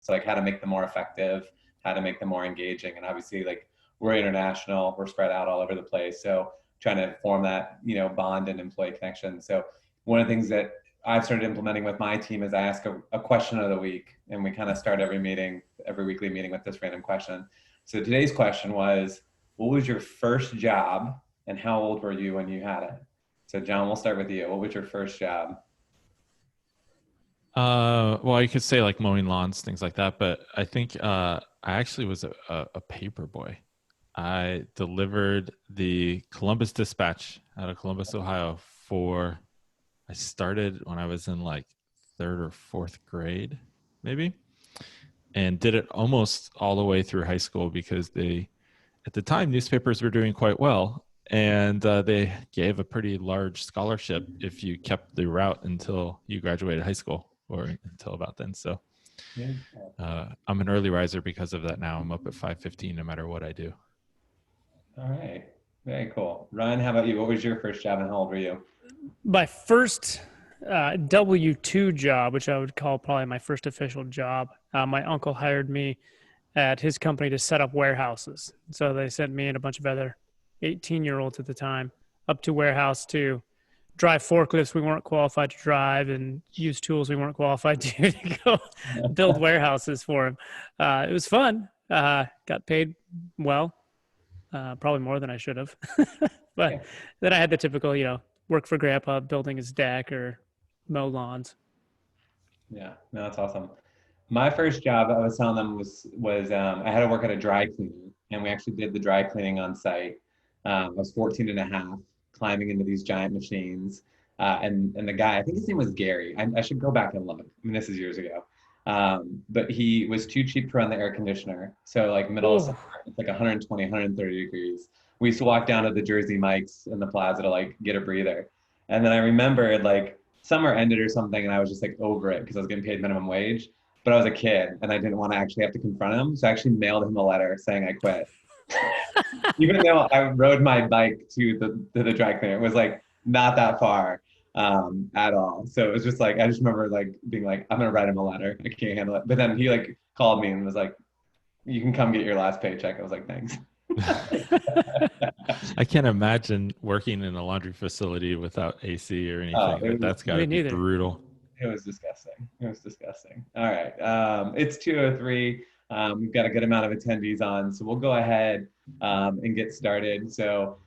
So like how to make them more effective, how to make them more engaging. And obviously like we're international, we're spread out all over the place. So trying to form that, bond and employee connection. So one of the things that I've started implementing with my team is I ask a question of the week, and we kind of start every weekly meeting with this random question. So today's question was, what was your first job and how old were you when you had it? So John, we'll start with you. What was your first job? Well, you could say like mowing lawns, things like that, but I think I actually was a paper boy. I delivered the Columbus Dispatch out of Columbus, Ohio I started when I was in like 3rd or 4th grade, maybe, and did it almost all the way through high school because at the time, newspapers were doing quite well, and they gave a pretty large scholarship if you kept the route until you graduated high school or until about then. So I'm an early riser because of that now. I'm up at 5:15 no matter what I do. All right. Very cool. Ryan, how about you? What was your first job and how old were you? My first W-2 job, which I would call probably my first official job, my uncle hired me at his company to set up warehouses. So they sent me and a bunch of other 18-year-olds at the time up to warehouse to drive forklifts we weren't qualified to drive and use tools we weren't qualified to go build warehouses for him. It was fun. Got paid well, probably more than I should have. But then I had the typical, work for grandpa building his deck or mow lawns. Yeah, no, that's awesome. My first job, I was telling them, was I had to work at a dry cleaner, and we actually did the dry cleaning on site. I was 14 and a half, climbing into these giant machines. And the guy, I think his name was Gary. I should go back and look. I mean, this is years ago. But he was too cheap to run the air conditioner. So like middle of summer, it's like 120, 130 degrees. We used to walk down to the Jersey Mike's in the plaza to like get a breather. And then I remembered like summer ended or something, and I was just like over it because I was getting paid minimum wage. But I was a kid and I didn't want to actually have to confront him. So I actually mailed him a letter saying I quit. Even though I rode my bike to the dry cleaner. It was like not that far at all. So it was just like, I just remember like being like, I'm going to write him a letter. I can't handle it. But then he like called me and was like, you can come get your last paycheck. I was like, thanks. I can't imagine working in a laundry facility without AC or anything. That's got to be brutal. It was disgusting. All right. It's 2:03. We've got a good amount of attendees on, so we'll go ahead and get started. So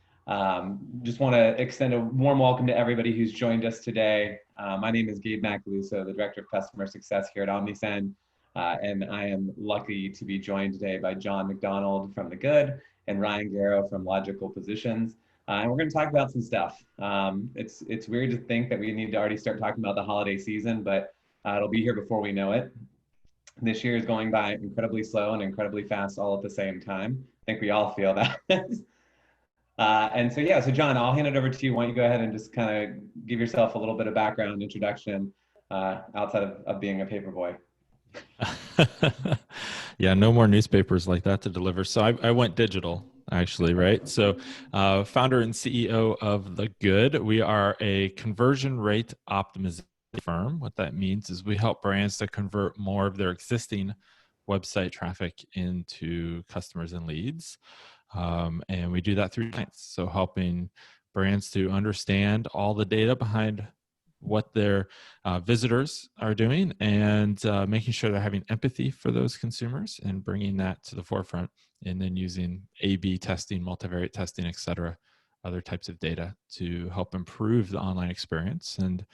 just want to extend a warm welcome to everybody who's joined us today. My name is Gabe Macaluso, the Director of Customer Success here at Omnisend, and I am lucky to be joined today by John MacDonald from The Good and Ryan Garrow from Logical Positions. And we're going to talk about some stuff. It's weird to think that we need to already start talking about the holiday season, but it'll be here before we know it. This year is going by incredibly slow and incredibly fast all at the same time. I think we all feel that. So John, I'll hand it over to you. Why don't you go ahead and just kind of give yourself a little bit of background introduction outside of being a paper boy. Yeah, no more newspapers like that to deliver. So I went digital, actually, right? So founder and CEO of The Good. We are a conversion rate optimization firm. What that means is we help brands to convert more of their existing website traffic into customers and leads. And we do that through science. So helping brands to understand all the data behind what their visitors are doing and making sure they're having empathy for those consumers and bringing that to the forefront, and then using A/B testing, multivariate testing, et cetera, other types of data to help improve the online experience. And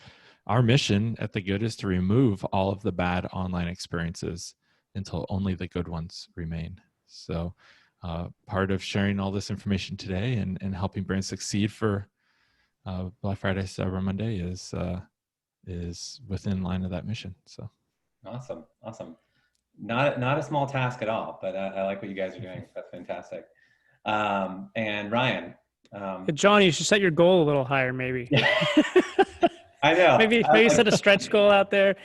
our mission at The Good is to remove all of the bad online experiences until only the good ones remain. So part of sharing all this information today and helping brands succeed for Black Friday, Cyber Monday is within line of that mission. So awesome. Not a small task at all, but I like what you guys are doing. That's fantastic. And Ryan, John, you should set your goal a little higher, maybe. I know. maybe set a stretch goal out there.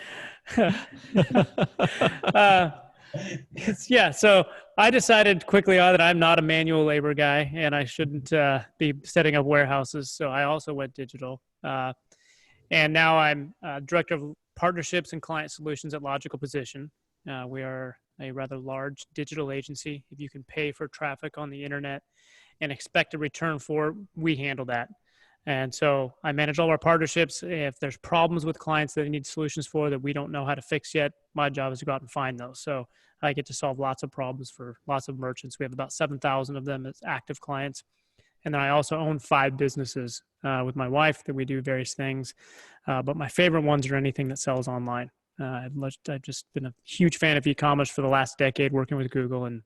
So I decided quickly on that I'm not a manual labor guy and I shouldn't be setting up warehouses. So I also went digital. And now I'm Director of Partnerships and Client Solutions at Logical Position. We are a rather large digital agency. If you can pay for traffic on the internet and expect a return for it, we handle that. And so I manage all our partnerships. If there's problems with clients that they need solutions for that we don't know how to fix yet, my job is to go out and find those. So I get to solve lots of problems for lots of merchants. We have about 7,000 of them as active clients. And then I also own 5 businesses with my wife that we do various things. But my favorite ones are anything that sells online. I've just been a huge fan of e-commerce for the last decade, working with Google, and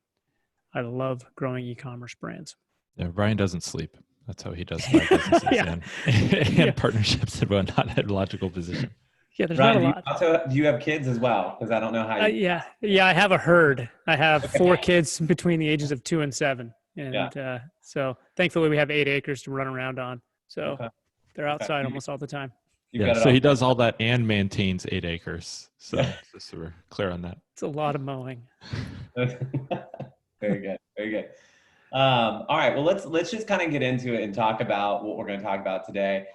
I love growing e-commerce brands. Yeah, Ryan doesn't sleep. That's how he does 5 businesses Yeah. and partnerships and whatnot at a logical position. Yeah, there's Ryan, not a lot. do you have kids as well? Because I don't know how you. Yeah, I have a herd. I have 4 kids between the ages of 2 and 7. And so thankfully we have 8 acres to run around on. So they're outside almost all the time. So he does all that and maintains 8 acres. So just so we're clear on that. It's a lot of mowing. Very good. Very good. All right. Well, let's just kind of get into it and talk about what we're going to talk about today.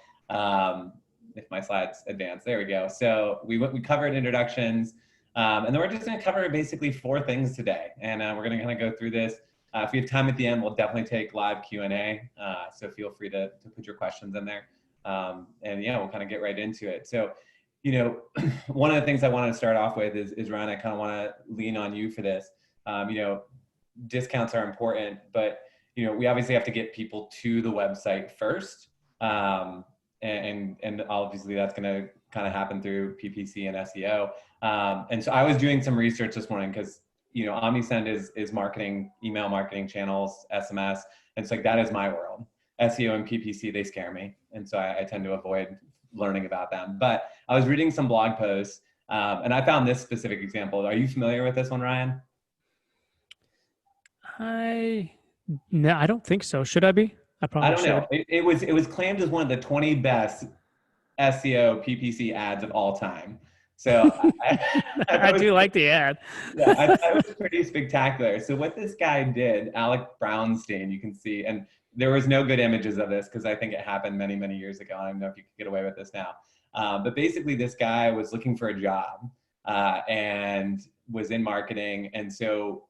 If my slides advance, there we go. So we covered introductions, and then we're just going to cover basically 4 things today. And we're going to kind of go through this. If we have time at the end, we'll definitely take live Q&A. So feel free to put your questions in there. And yeah, we'll kind of get right into it. So, one of the things I want to start off with is Ryan, I kind of want to lean on you for this. Discounts are important, but we obviously have to get people to the website first. And obviously that's going to kind of happen through PPC and SEO. And so I was doing some research this morning because, Omnisend is marketing, email marketing channels, SMS. And it's like, that is my world. SEO and PPC, they scare me. And so I tend to avoid learning about them. But I was reading some blog posts and I found this specific example. Are you familiar with this one, Ryan? No, I don't think so. Should I be? I don't know. It was claimed as one of the 20 best SEO PPC ads of all time. So I do like the ad. Yeah, I thought it was pretty spectacular. So what this guy did, Alec Brownstein, you can see, and there was no good images of this because I think it happened many, many years ago. I don't know if you could get away with this now. But basically this guy was looking for a job and was in marketing. And so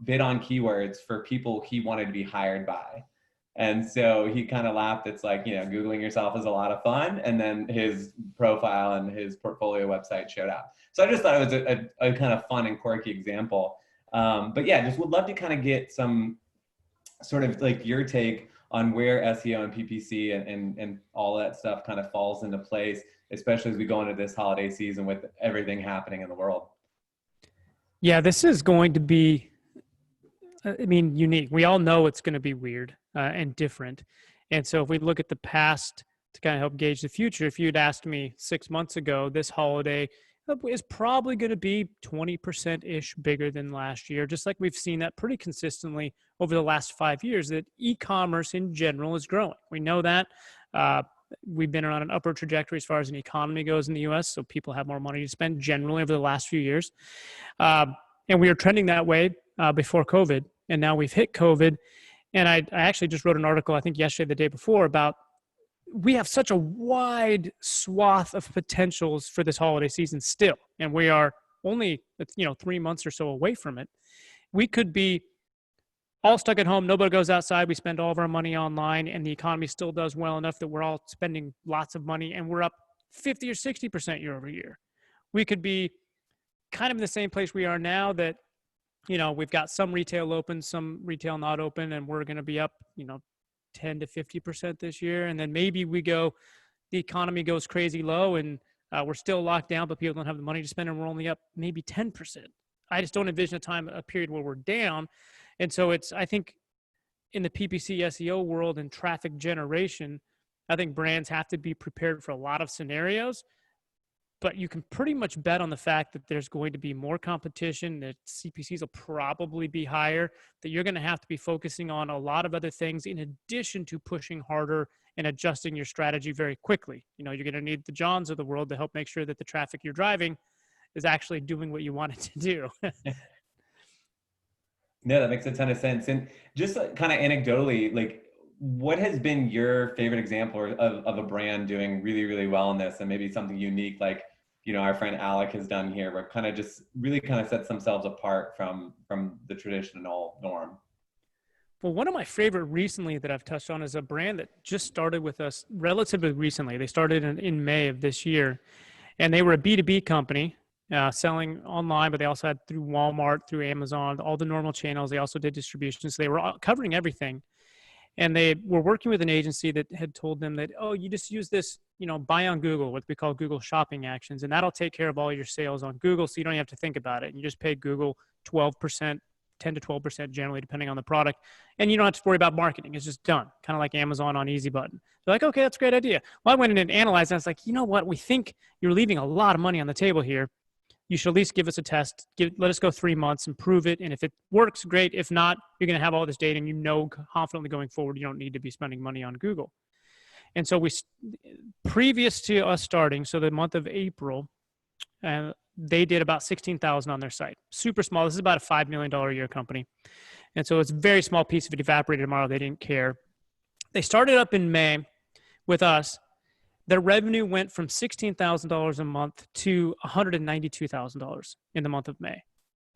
bid on keywords for people he wanted to be hired by. And so he kind of laughed. It's like, Googling yourself is a lot of fun. And then his profile and his portfolio website showed up. So I just thought it was a kind of fun and quirky example. But yeah, just would love to kind of get some sort of like your take on where SEO and PPC and all that stuff kind of falls into place, especially as we go into this holiday season with everything happening in the world. Yeah, this is going to be, unique. We all know it's going to be weird and different. And so if we look at the past to kind of help gauge the future, if you'd asked me 6 months ago, this holiday is probably going to be 20%-ish bigger than last year, just like we've seen that pretty consistently over the last 5 years, that e-commerce in general is growing. We know that. We've been on an upward trajectory as far as an economy goes in the U.S., so people have more money to spend generally over the last few years. And we were trending that way before COVID, and now we've hit COVID. And I actually just wrote an article, I think yesterday, the day before, about we have such a wide swath of potentials for this holiday season still, and we are only 3 months or so away from it. We could be all stuck at home, nobody goes outside, we spend all of our money online, and the economy still does well enough that we're all spending lots of money, and we're up 50 or 60% year over year. We could be kind of in the same place we are now, that we've got some retail open, some retail not open, and we're going to be up 10 to 50% this year. And then maybe the economy goes crazy low and we're still locked down, but people don't have the money to spend, and we're only up maybe 10%. I just don't envision a period where we're down. And so I think in the PPC SEO world and traffic generation, I think brands have to be prepared for a lot of scenarios, but you can pretty much bet on the fact that there's going to be more competition, that CPCs will probably be higher, that you're going to have to be focusing on a lot of other things in addition to pushing harder and adjusting your strategy very quickly. You're going to need the Johns of the world to help make sure that the traffic you're driving is actually doing what you want it to do. No, that makes a ton of sense. And just kind of anecdotally, like, what has been your favorite example of a brand doing really, really well in this, and maybe something unique, like, our friend Alec has done here, where kind of just really kind of sets themselves apart from the traditional norm. Well, one of my favorite recently that I've touched on is a brand that just started with us relatively recently. They started in May of this year, and they were a B2B company selling online, but they also had through Walmart, through Amazon, all the normal channels. They also did distribution. So they were covering everything. And they were working with an agency that had told them that, oh, you just use this, buy on Google, what we call Google shopping actions, and that'll take care of all your sales on Google. So you don't have to think about it. You just pay Google 12%, 10 to 12% generally, depending on the product. And you don't have to worry about marketing. It's just done, kind of like Amazon on Easy Button. They're like, okay, that's a great idea. Well, I went in and analyzed, and I was like, you know what? We think you're leaving a lot of money on the table here. You should at least give us a test. Let us go 3 months and prove it. And if it works, great. If not, you're going to have all this data, and confidently going forward, you don't need to be spending money on Google. And so previous to us starting, so the month of April, they did about 16,000 on their site. Super small. This is about a $5 million a year company. And so it's a very small piece. If it evaporated tomorrow, they didn't care. They started up in May with us. Their revenue went from $16,000 a month to $192,000 in the month of May.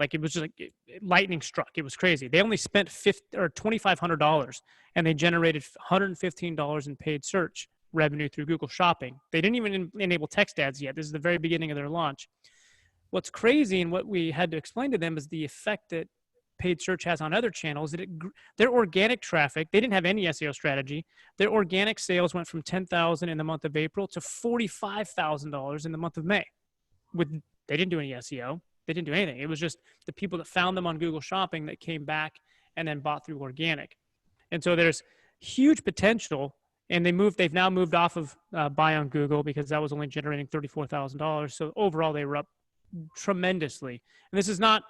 Like, it was just like lightning struck. It was crazy. They only spent $2,500, and they generated $115 in paid search revenue through Google Shopping. They didn't even enable text ads yet. This is the very beginning of their launch. What's crazy, and what we had to explain to them, is the effect that paid search has on other channels. That their organic traffic, they didn't have any SEO strategy. Their organic sales went from $10,000 in the month of April to $45,000 in the month of May. They didn't do any SEO. They didn't do anything. It was just the people that found them on Google Shopping that came back and then bought through organic. And so there's huge potential. And they've now moved off of buy on Google, because that was only generating $34,000. So overall, they were up tremendously. And this is not,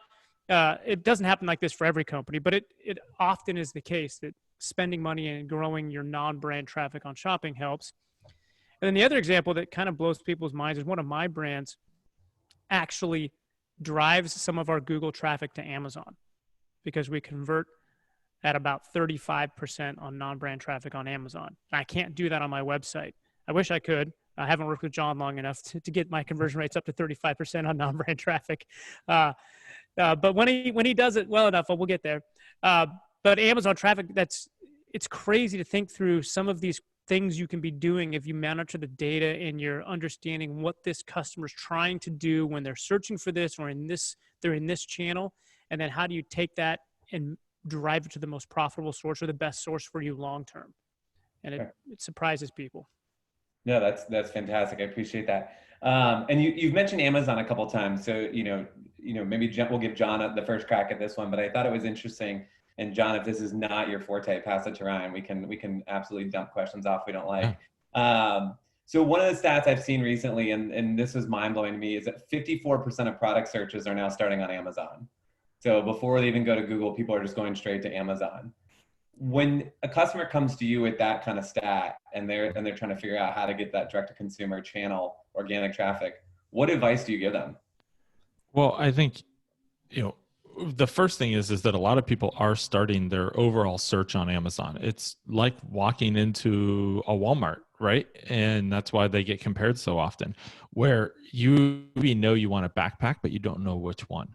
it doesn't happen like this for every company, but it often is the case that spending money and growing your non-brand traffic on shopping helps. And then the other example that kind of blows people's minds is one of my brands actually drives some of our Google traffic to Amazon, because we convert at about 35% on non-brand traffic on Amazon. I can't do that on my website. I wish I could. I haven't worked with John long enough to get my conversion rates up to 35% on non-brand traffic. But when he does it well enough, we'll get there. But Amazon traffic, it's crazy to think through some of these things you can be doing if you monitor the data and you're understanding what this customer's trying to do when they're searching for this, or they're in this channel. And then how do you take that and drive it to the most profitable source, or the best source for you long term? And it surprises people. No, that's fantastic. I appreciate that. And you've mentioned Amazon a couple of times, so maybe we'll give John the first crack at this one. But I thought it was interesting. And John, if this is not your forte, pass it to Ryan. We can absolutely dump questions off we don't like. So one of the stats I've seen recently, and this was mind blowing to me, is that 54% of product searches are now starting on Amazon. So before they even go to Google, people are just going straight to Amazon. When a customer comes to you with that kind of stat, and they're trying to figure out how to get that direct to consumer channel organic traffic, what advice do you give them? Well, I think, the first thing is that a lot of people are starting their overall search on Amazon. It's like walking into a Walmart, right? And that's why they get compared so often, where you know you want a backpack, but you don't know which one.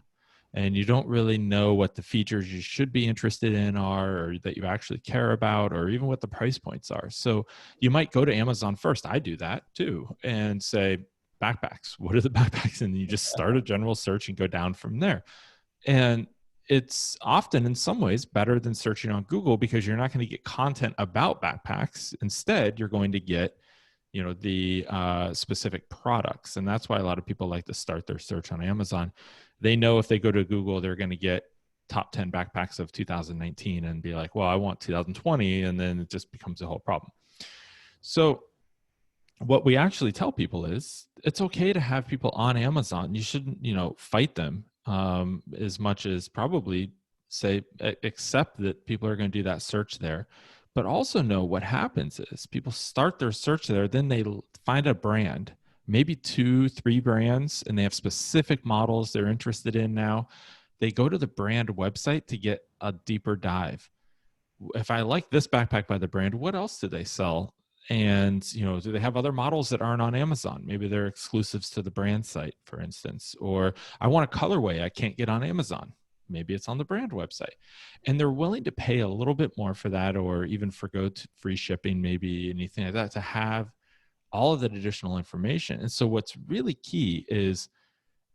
And you don't really know what the features you should be interested in are, or that you actually care about, or even what the price points are. So you might go to Amazon first. I do that too, and say, backpacks, what are the backpacks? And you just start a general search and go down from there. And it's often, in some ways, better than searching on Google, because you're not going to get content about backpacks. Instead, you're going to get, the specific products. And that's why a lot of people like to start their search on Amazon. They know if they go to Google, they're going to get top 10 backpacks of 2019 and be like, well, I want 2020. And then it just becomes a whole problem. So what we actually tell people is it's okay to have people on Amazon. You shouldn't, fight them as much as probably say, accept that people are going to do that search there. But also know what happens is people start their search there, then they find a brand, maybe 2-3 brands, and they have specific models they're interested in now. They go to the brand website to get a deeper dive. If I like this backpack by the brand, what else do they sell? And, do they have other models that aren't on Amazon? Maybe they're exclusives to the brand site, for instance, or I want a colorway I can't get on Amazon. Maybe it's on the brand website, and they're willing to pay a little bit more for that, or even forgo free shipping, maybe anything like that, to have all of that additional information. And so what's really key is,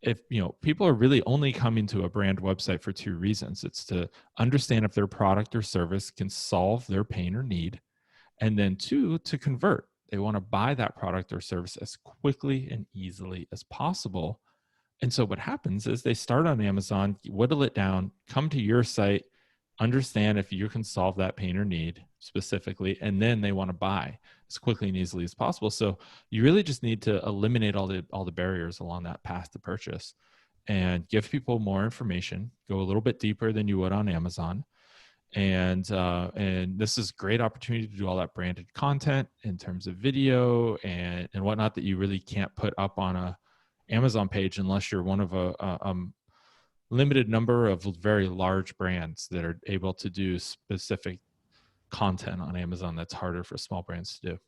if people are really only coming to a brand website for two reasons. It's to understand if their product or service can solve their pain or need, and then two, to convert. They want to buy that product or service as quickly and easily as possible. And so what happens is they start on Amazon, whittle it down, come to your site, understand if you can solve that pain or need specifically, and then they want to buy as quickly and easily as possible. So you really just need to eliminate all the barriers along that path to purchase, and give people more information, go a little bit deeper than you would on Amazon. And this is a great opportunity to do all that branded content in terms of video and whatnot that you really can't put up on a Amazon page unless you're one of a limited number of very large brands that are able to do specific content on Amazon that's harder for small brands to do.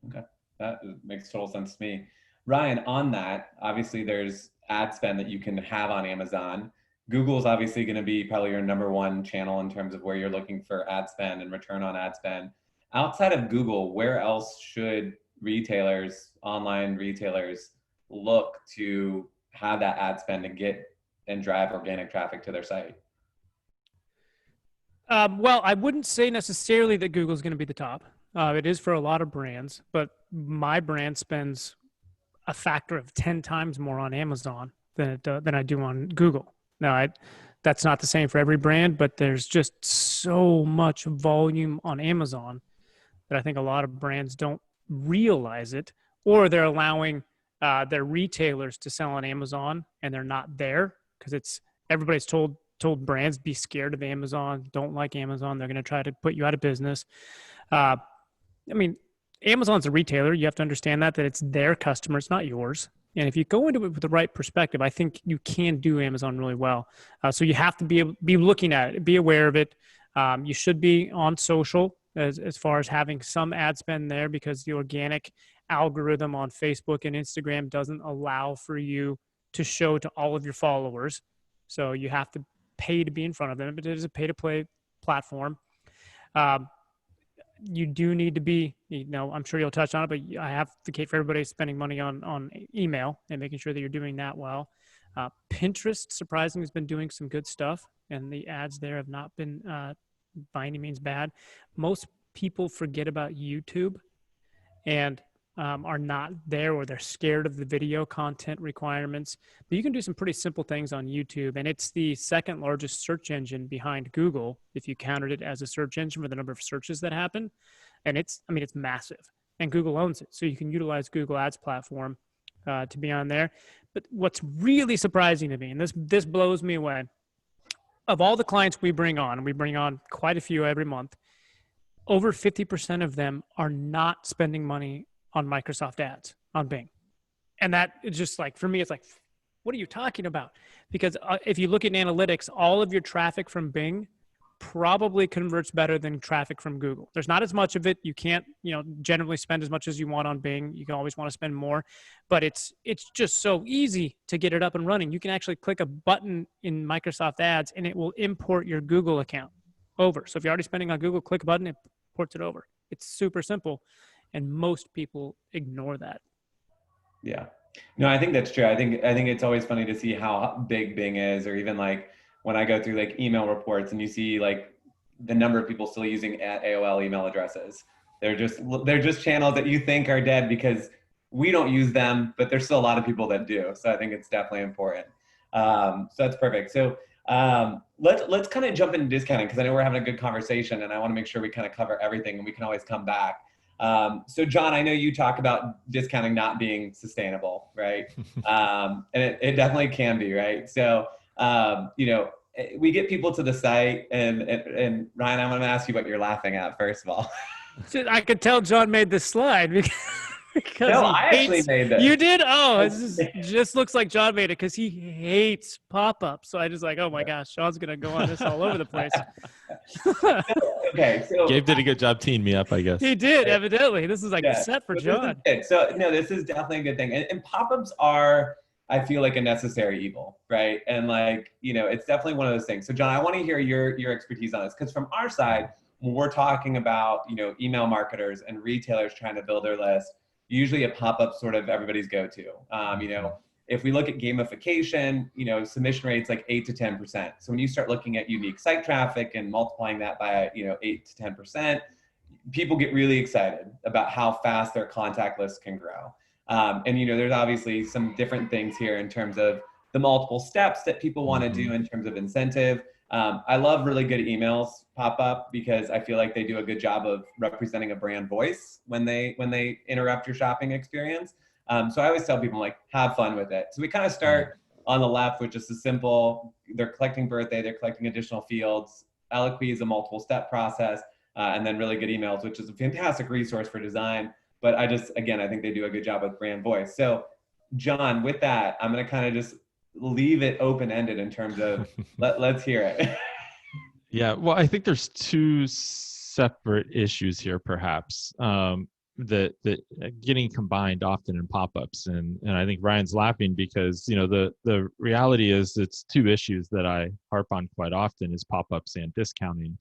Okay, that makes total sense to me. Ryan, on that, obviously there's ad spend that you can have on Amazon. Google's obviously going to be probably your number one channel in terms of where you're looking for ad spend and return on ad spend. Outside of Google, where else should retailers, online retailers, look to have that ad spend and get and drive organic traffic to their site? Well, I wouldn't say necessarily that Google's going to be the top. It is for a lot of brands, but my brand spends a factor of 10 times more on Amazon than I do on Google. Now, that's not the same for every brand, but there's just so much volume on Amazon that I think a lot of brands don't realize it, or they're allowing their retailers to sell on Amazon and they're not there, because everybody's told brands, be scared of Amazon, don't like Amazon, they're going to try to put you out of business. I mean, Amazon's a retailer. You have to understand that it's their customers, not yours. And if you go into it with the right perspective, I think you can do Amazon really well. So you have to be looking at it, be aware of it. You should be on social as far as having some ad spend there, because the organic algorithm on Facebook and Instagram doesn't allow for you to show to all of your followers. So you have to pay to be in front of them, but it is a pay-to-play platform. You do need to be, I'm sure you'll touch on it, but I advocate for everybody spending money on email and making sure that you're doing that well. Pinterest, surprisingly, has been doing some good stuff, and the ads there have not been by any means bad. Most people forget about YouTube and are not there, or they're scared of the video content requirements. But you can do some pretty simple things on YouTube, and it's the second largest search engine behind Google, if you counted it as a search engine for the number of searches that happen. And it's massive, and Google owns it. So you can utilize Google Ads platform to be on there. But what's really surprising to me, and this blows me away, of all the clients we bring on quite a few every month, over 50% of them are not spending money on Microsoft ads on Bing. And that is just like, for me, it's like, what are you talking about? Because if you look at analytics, all of your traffic from Bing probably converts better than traffic from Google. There's not as much of it. You can't, generally spend as much as you want on Bing. You can always want to spend more, but it's just so easy to get it up and running. You can actually click a button in Microsoft ads and it will import your Google account over. So if you're already spending on Google, click a button, it ports it over. It's super simple. And most people ignore that. Yeah. No, I think that's true. I think it's always funny to see how big Bing is, or even like when I go through like email reports and you see like the number of people still using at AOL email addresses. They're just channels that you think are dead because we don't use them, but there's still a lot of people that do. So I think it's definitely important. So that's perfect. So let's kind of jump into discounting, because I know we're having a good conversation and I want to make sure we kind of cover everything, and we can always come back. So John, I know you talk about discounting not being sustainable, right? And it definitely can be, right? So, we get people to the site, and Ryan, I'm going to ask you what you're laughing at, first of all. I could tell John made this slide. because No, he I actually hates. made this. You did? Oh, this just looks like John made it because he hates pop-ups. So I just like, oh my gosh, Sean's gonna go on this all over the place. Okay, so Gabe did a good job teeing me up, I guess. He did, evidently. This is like yeah, set for so this is John. good. So no, this is definitely a good thing. And pop-ups are, I feel like, a necessary evil, right? And like, it's definitely one of those things. So John, I want to hear your expertise on this, because from our side, when we're talking about, email marketers and retailers trying to build their list, usually a pop-up sort of everybody's go-to. If we look at gamification, submission rates like 8 to 10%. So when you start looking at unique site traffic and multiplying that by 8 to 10%, people get really excited about how fast their contact list can grow. And there's obviously some different things here in terms of the multiple steps that people want to do in terms of incentive. I love really good emails pop up because I feel like they do a good job of representing a brand voice when they interrupt your shopping experience. So I always tell people, like, have fun with it. So we kind of start on the left with just a simple, they're collecting birthday, they're collecting additional fields. Eloquy is a multiple step process. And then really good emails, which is a fantastic resource for design. But I think they do a good job with brand voice. So John, with that, I'm going to kind of just leave it open-ended in terms of let's hear it. Yeah, well, I think there's two separate issues here, perhaps, that getting combined often in pop-ups, and I think Ryan's laughing because the reality is it's two issues that I harp on quite often is pop-ups and discounting,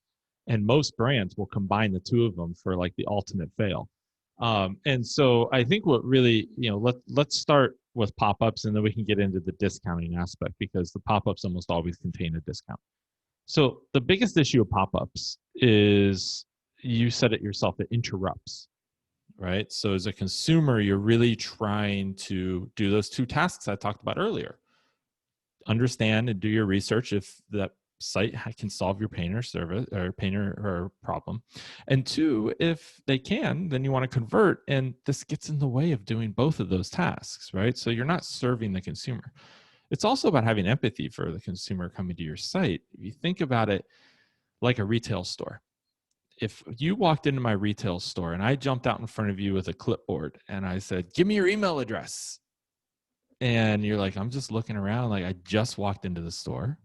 and most brands will combine the two of them for like the ultimate fail. And so I think what really, let's start with pop-ups and then we can get into the discounting aspect because the pop-ups almost always contain a discount. So the biggest issue of pop-ups is, you said it yourself, it interrupts, right? So as a consumer, you're really trying to do those two tasks I talked about earlier. Understand and do your research if that site can solve your pain or service or pain or problem. And two, if they can, then you want to convert. And this gets in the way of doing both of those tasks, right? So you're not serving the consumer. It's also about having empathy for the consumer coming to your site. If you think about it like a retail store, if you walked into my retail store and I jumped out in front of you with a clipboard and I said, give me your email address. And you're like, I'm just looking around like I just walked into the store.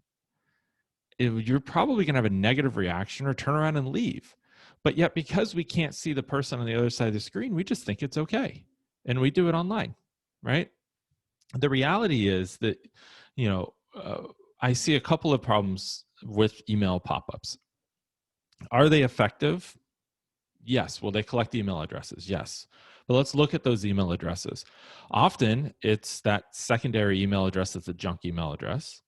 You're probably going to have a negative reaction or turn around and leave. But yet, because we can't see the person on the other side of the screen, we just think it's okay. And we do it online, right? The reality is that, I see a couple of problems with email pop-ups. Are they effective? Yes. Will they collect email addresses? Yes. But let's look at those email addresses. Often it's that secondary email address that's a junk email address.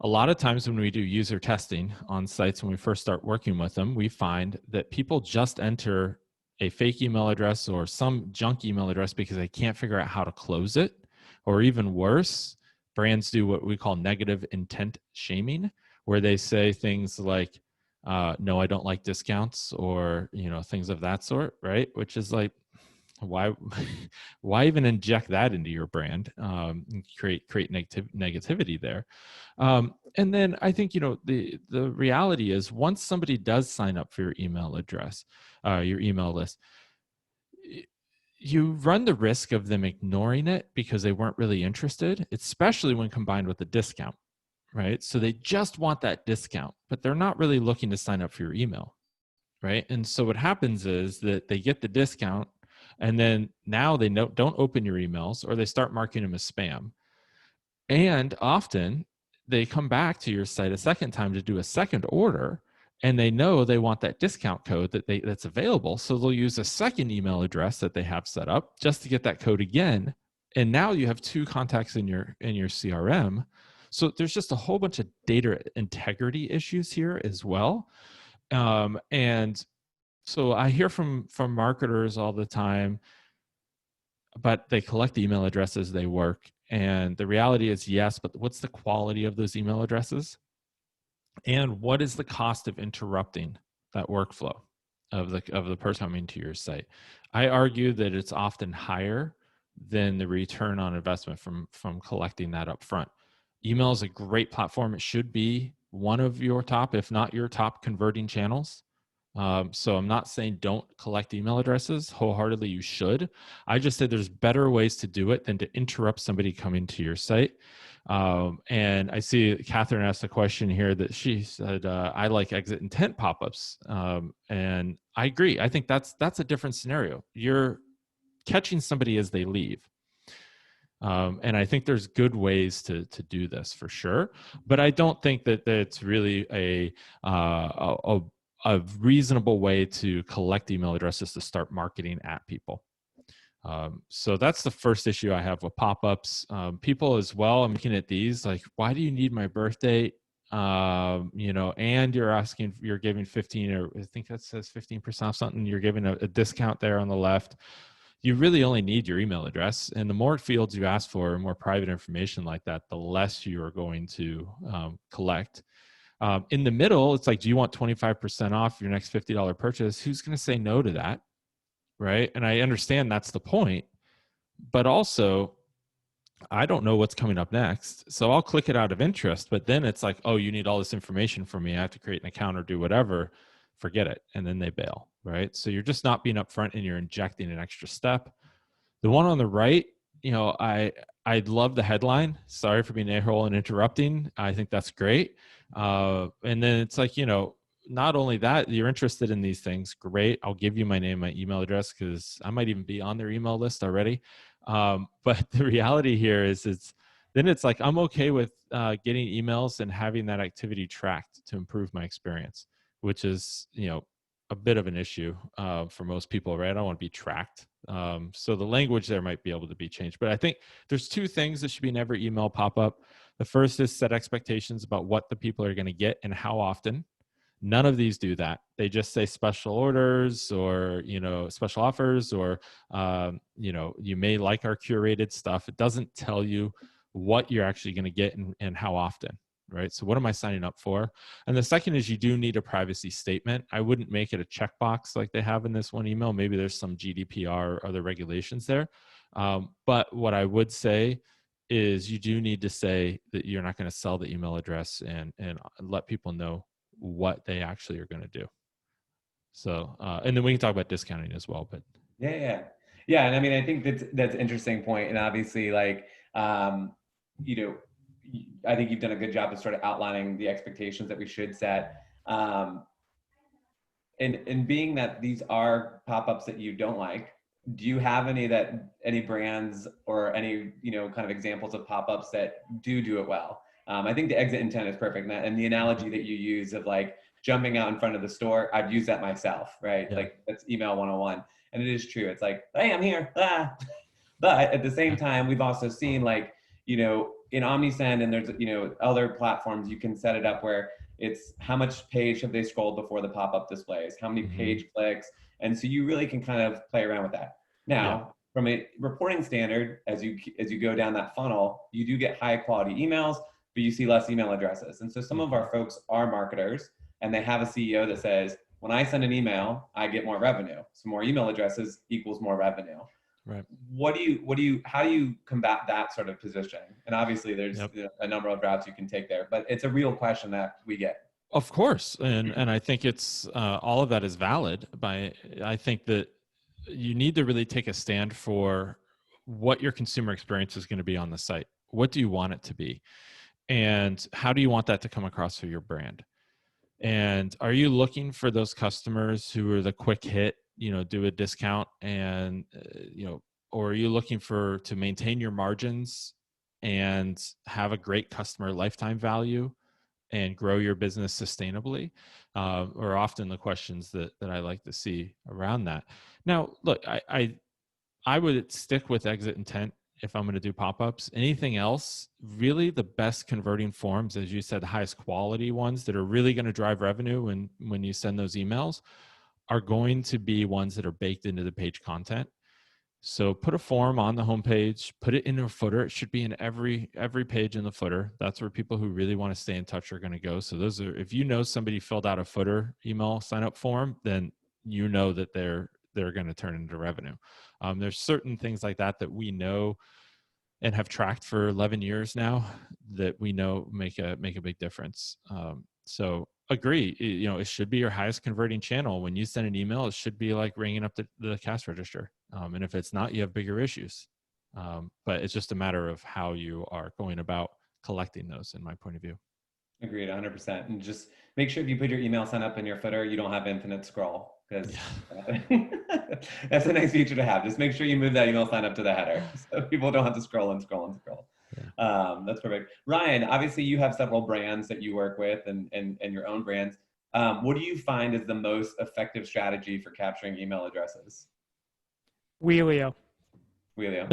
A lot of times when we do user testing on sites, when we first start working with them, we find that people just enter a fake email address or some junk email address because they can't figure out how to close it. Or even worse, brands do what we call negative intent shaming, where they say things like, no, I don't like discounts, or, things of that sort, right? Which is like, why even inject that into your brand, and create negativity there. And then I think, the reality is once somebody does sign up for your email address, your email list, you run the risk of them ignoring it because they weren't really interested, especially when combined with a discount, right? So they just want that discount, but they're not really looking to sign up for your email, right? And so what happens is that they get the discount, and then now they don't open your emails, or they start marking them as spam. And often they come back to your site a second time to do a second order, and they know they want that discount code that's available. So they'll use a second email address that they have set up just to get that code again. And now you have two contacts in your CRM. So there's just a whole bunch of data integrity issues here as well. And so I hear from marketers all the time, but they collect the email addresses, they work. And the reality is, yes, but what's the quality of those email addresses? And what is the cost of interrupting that workflow of the person coming to your site? I argue that it's often higher than the return on investment from collecting that up front. Email is a great platform. It should be one of your top, if not your top, converting channels. So I'm not saying don't collect email addresses. Wholeheartedly, you should. I just said there's better ways to do it than to interrupt somebody coming to your site. And I see Catherine asked a question here that she said, I like exit intent pop-ups. And I agree. I think that's a different scenario. You're catching somebody as they leave. And I think there's good ways to do this for sure, but I don't think that it's really a reasonable way to collect email addresses to start marketing at people. So that's the first issue I have with pop-ups. People as well, I'm looking at these like, why do you need my birth date? And you're giving 15, or I think that says 15% off something. You're giving a discount there on the left. You really only need your email address, and the more fields you ask for, more private information like that, the less you are going to collect. In the middle, it's like, do you want 25% off your next $50 purchase? Who's going to say no to that, right? And I understand that's the point, but also I don't know what's coming up next, so I'll click it out of interest. But then it's like, oh, you need all this information from me. I have to create an account or do whatever. Forget it, and then they bail, right? So you're just not being upfront, and you're injecting an extra step. The one on the right, I love the headline. Sorry for being a-hole and interrupting. I think that's great. And then it's like, not only that, you're interested in these things. Great. I'll give you my name, my email address, because I might even be on their email list already. But the reality here is it's like, I'm okay with getting emails and having that activity tracked to improve my experience, which is, a bit of an issue for most people, right? I don't want to be tracked. So the language there might be able to be changed. But I think there's two things that should be in every email pop-up. The first is set expectations about what the people are going to get and how often. None of these do that. They just say special orders or, special offers, or, you may like our curated stuff. It doesn't tell you what you're actually going to get and how often. Right. So what am I signing up for? And the second is, you do need a privacy statement. I wouldn't make it a checkbox like they have in this one email. Maybe there's some GDPR or other regulations there. But what I would say is, you do need to say that you're not going to sell the email address and let people know what they actually are going to do. So, and then we can talk about discounting as well, but. Yeah. And I mean, I think that's an interesting point. And obviously, like, I think you've done a good job of sort of outlining the expectations that we should set. And being that these are pop-ups that you don't like, do you have any brands or any, kind of examples of pop-ups that do it well? I think the exit intent is perfect. And the analogy that you use of like jumping out in front of the store, I've used that myself, right? Yeah. Like, that's email 101. And it is true. It's like, hey, I'm here. Ah. But at the same time, we've also seen, like, in Omnisend, and there's, other platforms, you can set it up where it's how much page have they scrolled before the pop-up displays, how many page clicks. And so you really can kind of play around with that. Now, from a reporting standard, as you go down that funnel, you do get high quality emails, but you see less email addresses. And so some of our folks are marketers, and they have a CEO that says, when I send an email, I get more revenue. So more email addresses equals more revenue. Right. How do you combat that sort of position? And obviously there's a number of routes you can take there, but it's a real question that we get. Of course. And I think it's all of that is valid. I think that you need to really take a stand for what your consumer experience is going to be on the site. What do you want it to be? And how do you want that to come across for your brand? And are you looking for those customers who are the quick hit, do a discount, and, or are you looking to maintain your margins and have a great customer lifetime value and grow your business sustainably? Or often the questions that I like to see around that. Now, look, I would stick with exit intent if I'm going to do pop-ups. Anything else, really the best converting forms, as you said, the highest quality ones that are really going to drive revenue when you send those emails, are going to be ones that are baked into the page content. So put a form on the homepage, put it in a footer. It should be in every page in the footer. That's where people who really want to stay in touch are going to go. So if somebody filled out a footer email sign-up form, then you know that they're going to turn into revenue. There's certain things like that we know and have tracked for 11 years now that we know make a big difference. So agree. It should be your highest converting channel. When you send an email, it should be like ringing up the cash register. And if it's not, you have bigger issues. But it's just a matter of how you are going about collecting those, in my point of view. Agreed, 100%. And just make sure if you put your email sign up in your footer, you don't have infinite scroll, because that's a nice feature to have. Just make sure you move that email sign up to the header so people don't have to scroll and scroll and scroll. That's perfect. Ryan, obviously you have several brands that you work with and your own brands. What do you find is the most effective strategy for capturing email addresses? Wheelio. Wheelio.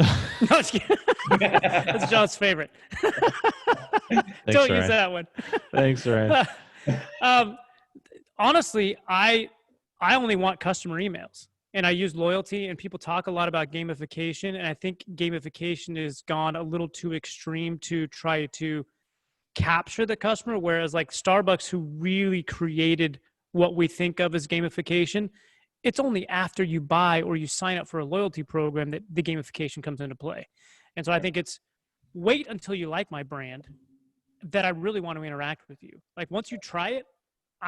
No, just kidding. That's John's favorite. Don't use that one. Thanks, Ryan. Honestly, I only want customer emails, and I use loyalty, and people talk a lot about gamification, and I think gamification has gone a little too extreme to try to capture the customer, whereas like Starbucks, who really created what we think of as gamification, it's only after you buy or you sign up for a loyalty program that the gamification comes into play. And so I think it's wait until you like my brand that I really want to interact with you. Like once you try it,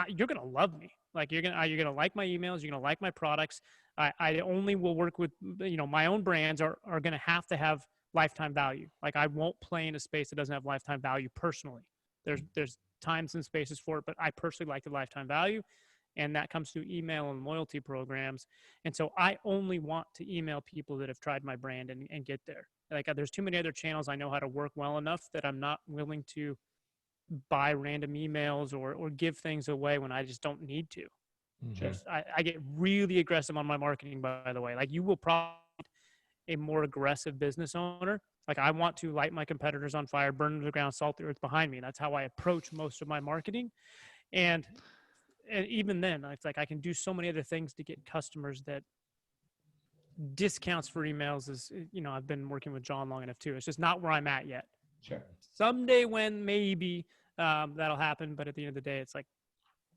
you're going to love me. Like you're going to like my emails. You're going to like my products. I only will work with, my own brands are going to have lifetime value. Like I won't play in a space that doesn't have lifetime value personally. There's times and spaces for it, but I personally like the lifetime value. And that comes through email and loyalty programs. And so I only want to email people that have tried my brand and get there. Like there's too many other channels I know how to work well enough that I'm not willing to buy random emails or give things away when I just don't need to. Mm-hmm. I get really aggressive on my marketing, by the way. Like you will probably a more aggressive business owner. Like I want to light my competitors on fire, burn them to the ground, salt the earth behind me. That's how I approach most of my marketing. And even then, it's like I can do so many other things to get customers that discounts for emails is, I've been working with John long enough too. It's just not where I'm at yet. Sure. Someday when maybe that'll happen. But at the end of the day, it's like,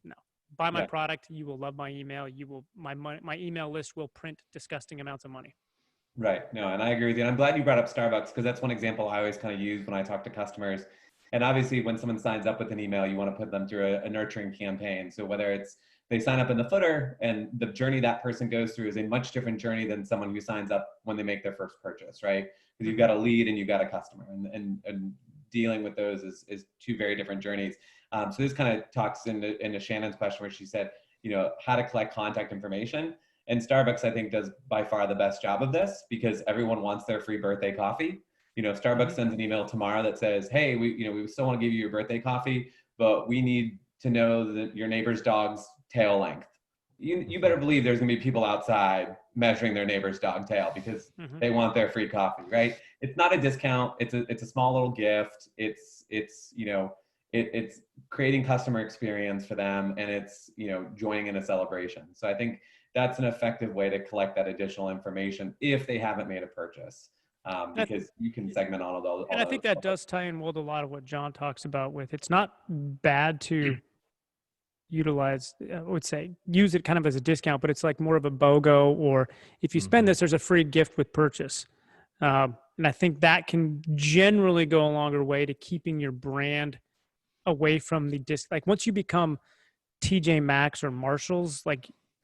no, buy my product. You will love my email. My email list will print disgusting amounts of money. Right. No, and I agree with you. And I'm glad you brought up Starbucks because that's one example I always kind of use when I talk to customers. And obviously, when someone signs up with an email, you want to put them through a nurturing campaign. So whether it's they sign up in the footer and the journey that person goes through is a much different journey than someone who signs up when they make their first purchase, right? Because you've got a lead and you've got a customer, and dealing with those is two very different journeys. So this kind of talks into Shannon's question where she said, how to collect contact information. And Starbucks, I think, does by far the best job of this because everyone wants their free birthday coffee. If Starbucks sends an email tomorrow that says, hey, we still want to give you your birthday coffee, but we need to know that your neighbor's dog's tail length. You better believe there's going to be people outside measuring their neighbor's dog tail because they want their free coffee, right? It's not a discount. It's a small little gift. It's creating customer experience for them, and it's joining in a celebration. So I think that's an effective way to collect that additional information if they haven't made a purchase. Because you can segment all of those. And I think that does tie in well to a lot of what John talks about with it's not bad to utilize, I would say, use it kind of as a discount, but it's like more of a BOGO, or if you spend this, there's a free gift with purchase. And I think that can generally go a longer way to keeping your brand away from the like once you become TJ Maxx or Marshalls,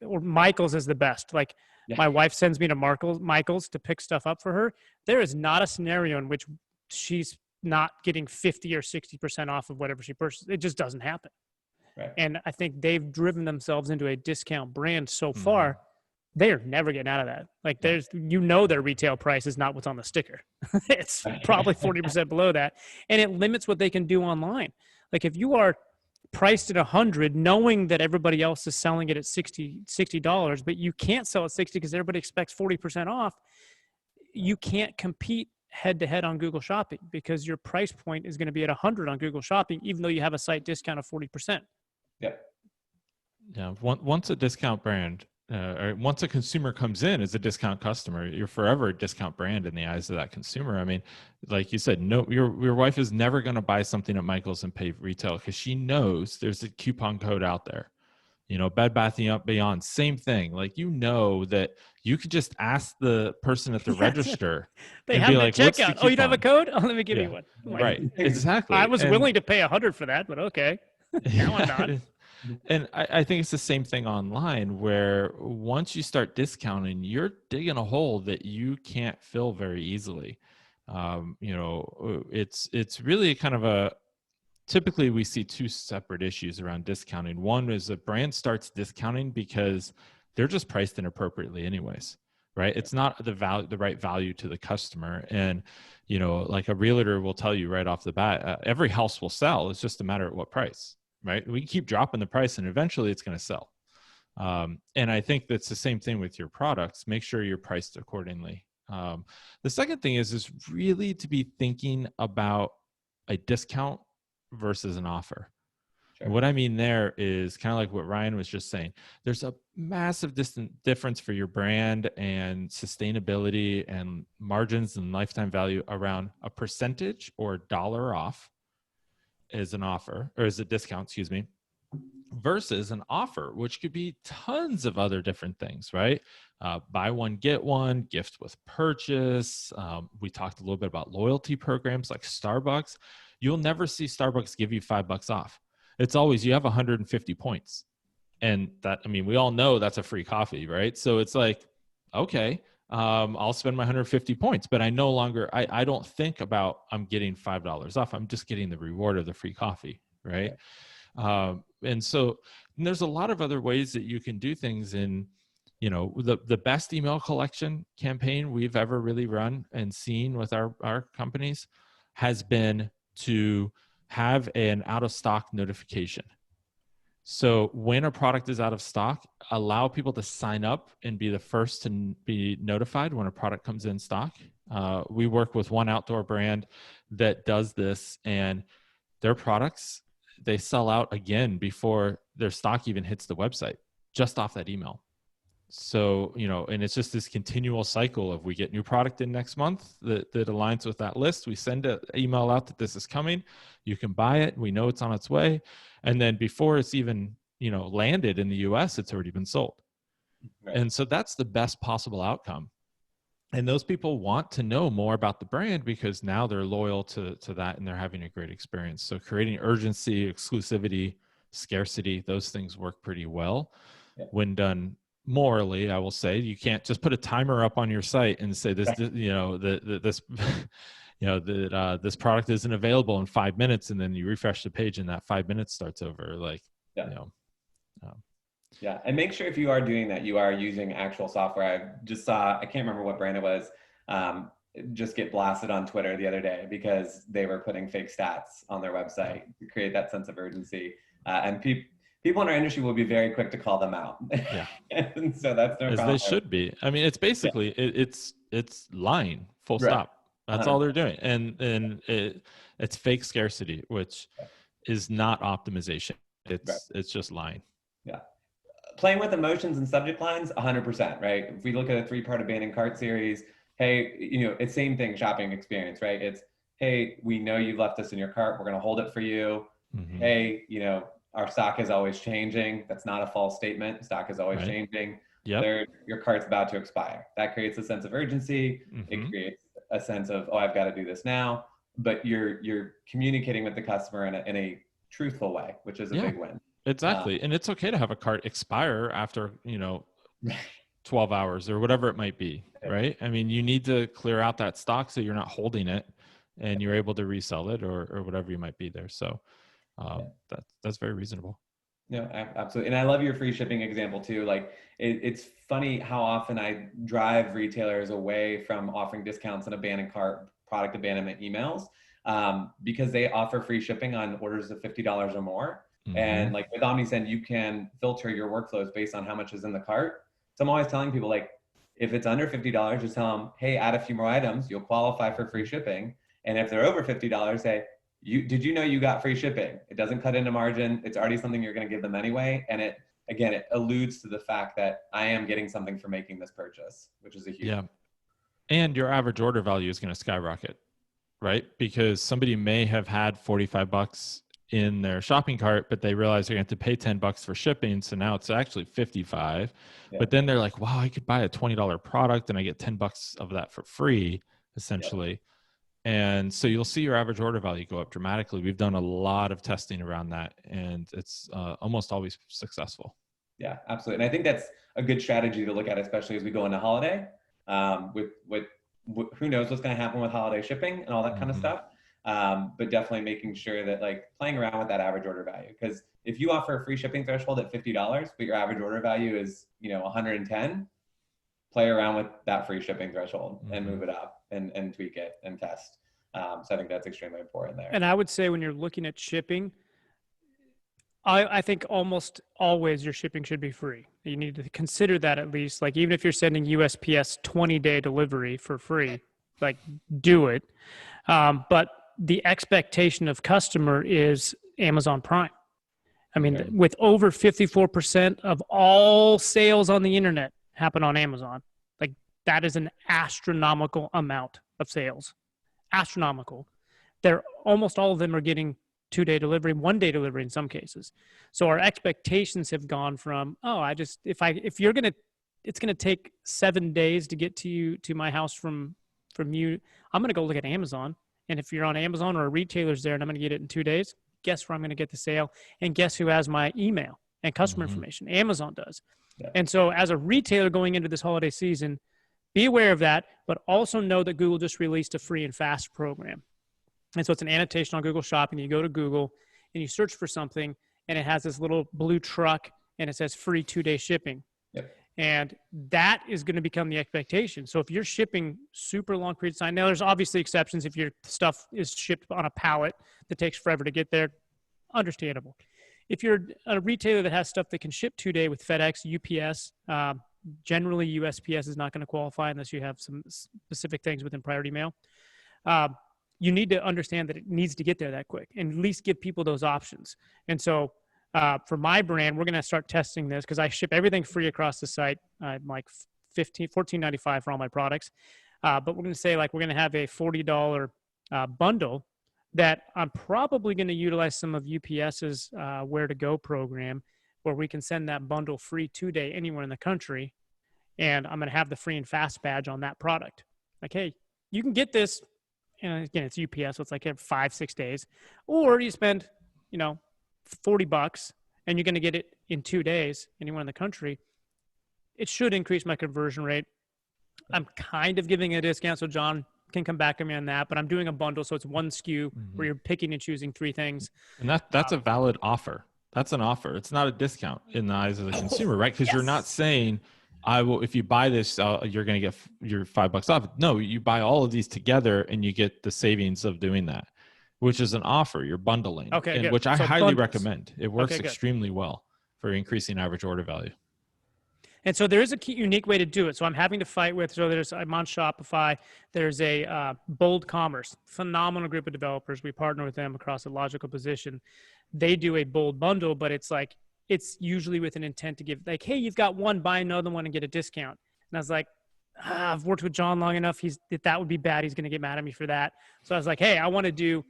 or Michael's is the best. Like my wife sends me to Michael's to pick stuff up for her. There is not a scenario in which she's not getting 50 or 60% off of whatever she purchases. It just doesn't happen. Right. And I think they've driven themselves into a discount brand so far. They are never getting out of that. Like their retail price is not what's on the sticker. It's probably 40% below that. And it limits what they can do online. Like if you are priced at $100, knowing that everybody else is selling it at $60, but you can't sell at $60 because everybody expects 40% off, you can't compete head to head on Google Shopping because your price point is going to be at $100 on Google Shopping, even though you have a site discount of 40%. Yeah. Once a discount brand, or once a consumer comes in as a discount customer, you're forever a discount brand in the eyes of that consumer. I mean, like you said, no, your wife is never going to buy something at Michael's and pay retail because she knows there's a coupon code out there. Bed Bath & Beyond, same thing. Like, that you could just ask the person at the register. They have like, checkout. Oh, you don't have a code? Oh, let me give you one. Right. Exactly. I was willing to pay $100 for that, but okay. Now I'm not. And I think it's the same thing online, where once you start discounting, you're digging a hole that you can't fill very easily. It's really kind of typically we see two separate issues around discounting. One is a brand starts discounting because they're just priced inappropriately anyways, right? It's not the right value to the customer. And, like a realtor will tell you right off the bat, every house will sell. It's just a matter of what price, right? We keep dropping the price and eventually it's going to sell. And I think that's the same thing with your products. Make sure you're priced accordingly. The second thing is really to be thinking about a discount versus an offer. Sure. What I mean there is kind of like what Ryan was just saying. There's a massive difference for your brand and sustainability and margins and lifetime value around a percentage or dollar off as an offer, or as a discount, excuse me, versus an offer, which could be tons of other different things, right? Buy one, get one, gift with purchase. We talked a little bit about loyalty programs like Starbucks. You'll never see Starbucks give you $5 off. It's always, you have 150 points. And we all know that's a free coffee, right? So it's like, okay, I'll spend my 150 points, but I no longer, I don't think about I'm getting $5 off. I'm just getting the reward of the free coffee, right? And there's a lot of other ways that you can do things in, the best email collection campaign we've ever really run and seen with our companies has been to have an out of stock notification. So when a product is out of stock, allow people to sign up and be the first to be notified when a product comes in stock. We work with one outdoor brand that does this, and their products, they sell out again before their stock even hits the website, just off that email. So, and it's just this continual cycle of, we get new product in next month that aligns with that list. We send an email out that this is coming. You can buy it. We know it's on its way. And then before it's even, landed in the US, it's already been sold. Right. And so that's the best possible outcome. And those people want to know more about the brand because now they're loyal to that and they're having a great experience. So creating urgency, exclusivity, scarcity, those things work pretty well when done morally. I will say, you can't just put a timer up on your site and say this, this product isn't available in 5 minutes, and then you refresh the page and that 5 minutes starts over. Yeah, and make sure if you are doing that, you are using actual software. I just saw, I can't remember what brand it was, just get blasted on Twitter the other day because they were putting fake stats on their website to create that sense of urgency. And people in our industry will be very quick to call them out. Yeah. And so that's no problem. They should be. It's basically, it's lying, full stop. That's all they're doing. And it's fake scarcity, which is not optimization. It's just lying. Yeah. Playing with emotions and subject lines, 100%, right? If we look at a 3-part abandoned cart series, hey, it's same thing, shopping experience, right? It's, hey, we know you've left this in your cart. We're going to hold it for you. Mm-hmm. Hey, our stock is always changing. That's not a false statement. Stock is always changing. Yep. Your cart's about to expire. That creates a sense of urgency. Mm-hmm. It creates a sense of, oh, I've got to do this now. But you're communicating with the customer in a truthful way, which is a big win. Exactly. And it's okay to have a cart expire after, 12 hours or whatever it might be, right? You need to clear out that stock so you're not holding it and you're able to resell it or whatever you might be there. So that's very reasonable. No, absolutely. And I love your free shipping example too. Like it's funny how often I drive retailers away from offering discounts and abandoned cart product abandonment emails because they offer free shipping on orders of $50 or more. Mm-hmm. And like with Omnisend, you can filter your workflows based on how much is in the cart. So I'm always telling people, like, if it's under $50, just tell them, hey, add a few more items, you'll qualify for free shipping. And if they're over $50, say, did you know you got free shipping? It doesn't cut into margin. It's already something you're going to give them anyway. And it alludes to the fact that I am getting something for making this purchase, which is a huge. Yeah. And your average order value is going to skyrocket, right? Because somebody may have had $45 in their shopping cart, but they realize they're going to have to pay $10 for shipping. So now it's actually $55. Yeah. But then they're like, wow, I could buy a $20 product and I get $10 of that for free, essentially. And so you'll see your average order value go up dramatically. We've done a lot of testing around that, and it's almost always successful. Yeah, absolutely. And I think that's a good strategy to look at, especially as we go into holiday, with who knows what's going to happen with holiday shipping and all that kind of stuff. But definitely making sure that like playing around with that average order value, because if you offer a free shipping threshold at $50, but your average order value is, 110, play around with that free shipping threshold and move it up and tweak it and test. So I think that's extremely important there. And I would say when you're looking at shipping, I think almost always your shipping should be free. You need to consider that at least. Like even if you're sending USPS 20-day delivery for free, like do it. But the expectation of customer is Amazon Prime. I mean, with over 54% of all sales on the internet happen on Amazon, like that is an astronomical amount of sales. Astronomical. Almost all of them are getting 2-day delivery, 1-day delivery in some cases. So our expectations have gone from, it's going to take 7 days to get to my house from you. I'm going to go look at Amazon. And if you're on Amazon or a retailer's there and I'm going to get it in 2 days, guess where I'm going to get the sale? And guess who has my email and customer information? Amazon does. Yeah. And so as a retailer going into this holiday season, be aware of that, but also know that Google just released a free and fast program. And so it's an annotation on Google Shopping. You go to Google and you search for something and it has this little blue truck and it says free 2-day shipping. Yep. And that is going to become the expectation. So if you're shipping super long periods of time, now there's obviously exceptions. If your stuff is shipped on a pallet that takes forever to get there, understandable. If you're a retailer that has stuff that can ship 2-day with FedEx, UPS, generally USPS is not going to qualify unless you have some specific things within priority mail. You need to understand that it needs to get there that quick and at least give people those options. And so for my brand, we're going to start testing this because I ship everything free across the site. I'm like $14.95 for all my products. But we're going to say like we're going to have a $40 bundle that I'm probably going to utilize some of UPS's Where to Go program where we can send that bundle free 2-day anywhere in the country. And I'm going to have the free and fast badge on that product. Like, hey, you can get this. And again, it's UPS, so it's like 5-6 days. Or you spend, $40 and you're going to get it in 2 days anywhere in the country. It should increase my conversion rate. I'm kind of giving a discount, so John can come back to me on that. But I'm doing a bundle, so it's one SKU where you're picking and choosing 3 things. And that's a valid offer. That's an offer. It's not a discount in the eyes of the consumer, right? Because you're not saying, I will, if you buy this, you're going to get your $5 off. No, you buy all of these together and you get the savings of doing that, which is an offer. You're bundling, which I highly recommend. It works extremely well for increasing average order value. And so there is a unique way to do it. So I'm having to fight with, I'm on Shopify. There's a Bold Commerce, phenomenal group of developers. We partner with them across a logical position. They do a Bold bundle, but it's usually with an intent to give like, hey, you've got one, buy another one and get a discount. And I was like, I've worked with John long enough. That would be bad. He's going to get mad at me for that. So I was like, hey, I want to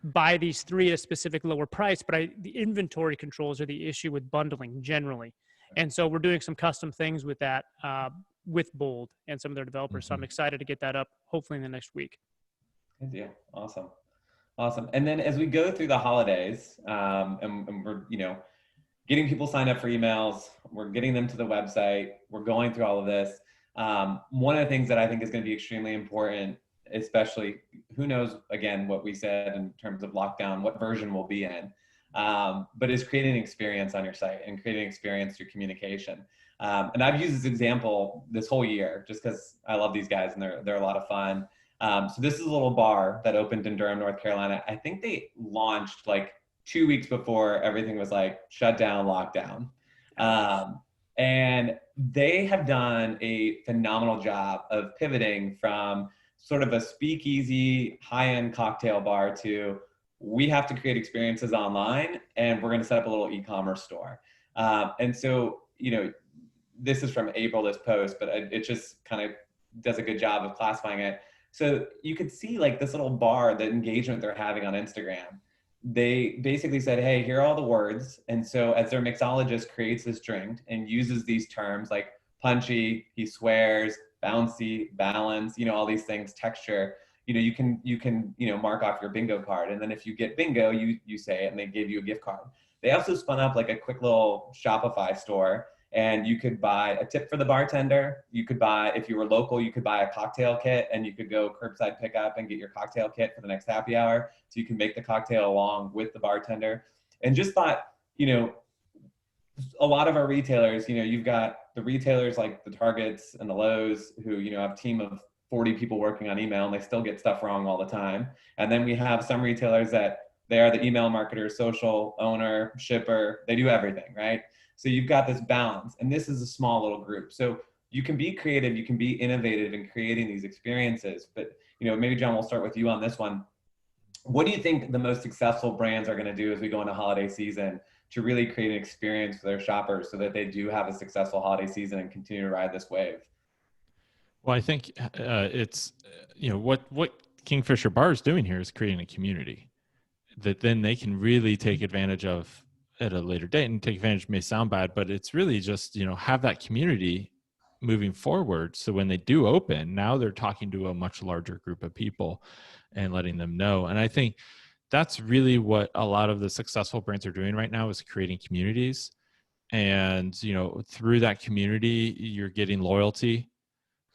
buy these 3 at a specific lower price, but the inventory controls are the issue with bundling generally. And so we're doing some custom things with that, with Bold and some of their developers. So I'm excited to get that up hopefully in the next week. Good deal. Awesome. And then as we go through the holidays, and we're, getting people signed up for emails, we're getting them to the website, we're going through all of this. One of the things that I think is going to be extremely important, especially who knows, again, what we said in terms of lockdown, what version we'll be in, but is creating an experience on your site and creating an experience through communication. And I've used this example this whole year just because I love these guys and they're a lot of fun. So this is a little bar that opened in Durham, North Carolina. I think they launched like 2 weeks before everything was like shut down, lockdown. And they have done a phenomenal job of pivoting from sort of a speakeasy high-end cocktail bar to we have to create experiences online and we're going to set up a little e-commerce store. And so, this is from April, this post, but it just kind of does a good job of classifying it. So you could see like this little bar, the engagement they're having on Instagram. They basically said, hey, here are all the words. And so as their mixologist creates this drink and uses these terms like punchy, he swears, bouncy, balance, all these things, texture, you can mark off your bingo card. And then if you get bingo, you say it and they give you a gift card. They also spun up like a quick little Shopify store, and you could buy a tip for the bartender. You could buy, if you were local, you could buy a cocktail kit, and you could go curbside pickup and get your cocktail kit for the next happy hour. So you can make the cocktail along with the bartender. And just thought, a lot of our retailers, you've got the retailers like the Targets and the Lowe's who, have a team of 40 people working on email, and they still get stuff wrong all the time. And then we have some retailers that they are the email marketer, social owner, shipper, they do everything, right? So you've got this balance, and this is a small little group. So you can be creative, you can be innovative in creating these experiences. But, maybe John, we'll start with you on this one. What do you think the most successful brands are going to do as we go into holiday season to really create an experience for their shoppers so that they do have a successful holiday season and continue to ride this wave? Well, I think it's, what Kingfisher Bar is doing here is creating a community that then they can really take advantage of at a later date. And take advantage may sound bad, but it's really just, have that community moving forward. So when they do open, now they're talking to a much larger group of people and letting them know. And I think that's really what a lot of the successful brands are doing right now, is creating communities. And, through that community, you're getting loyalty,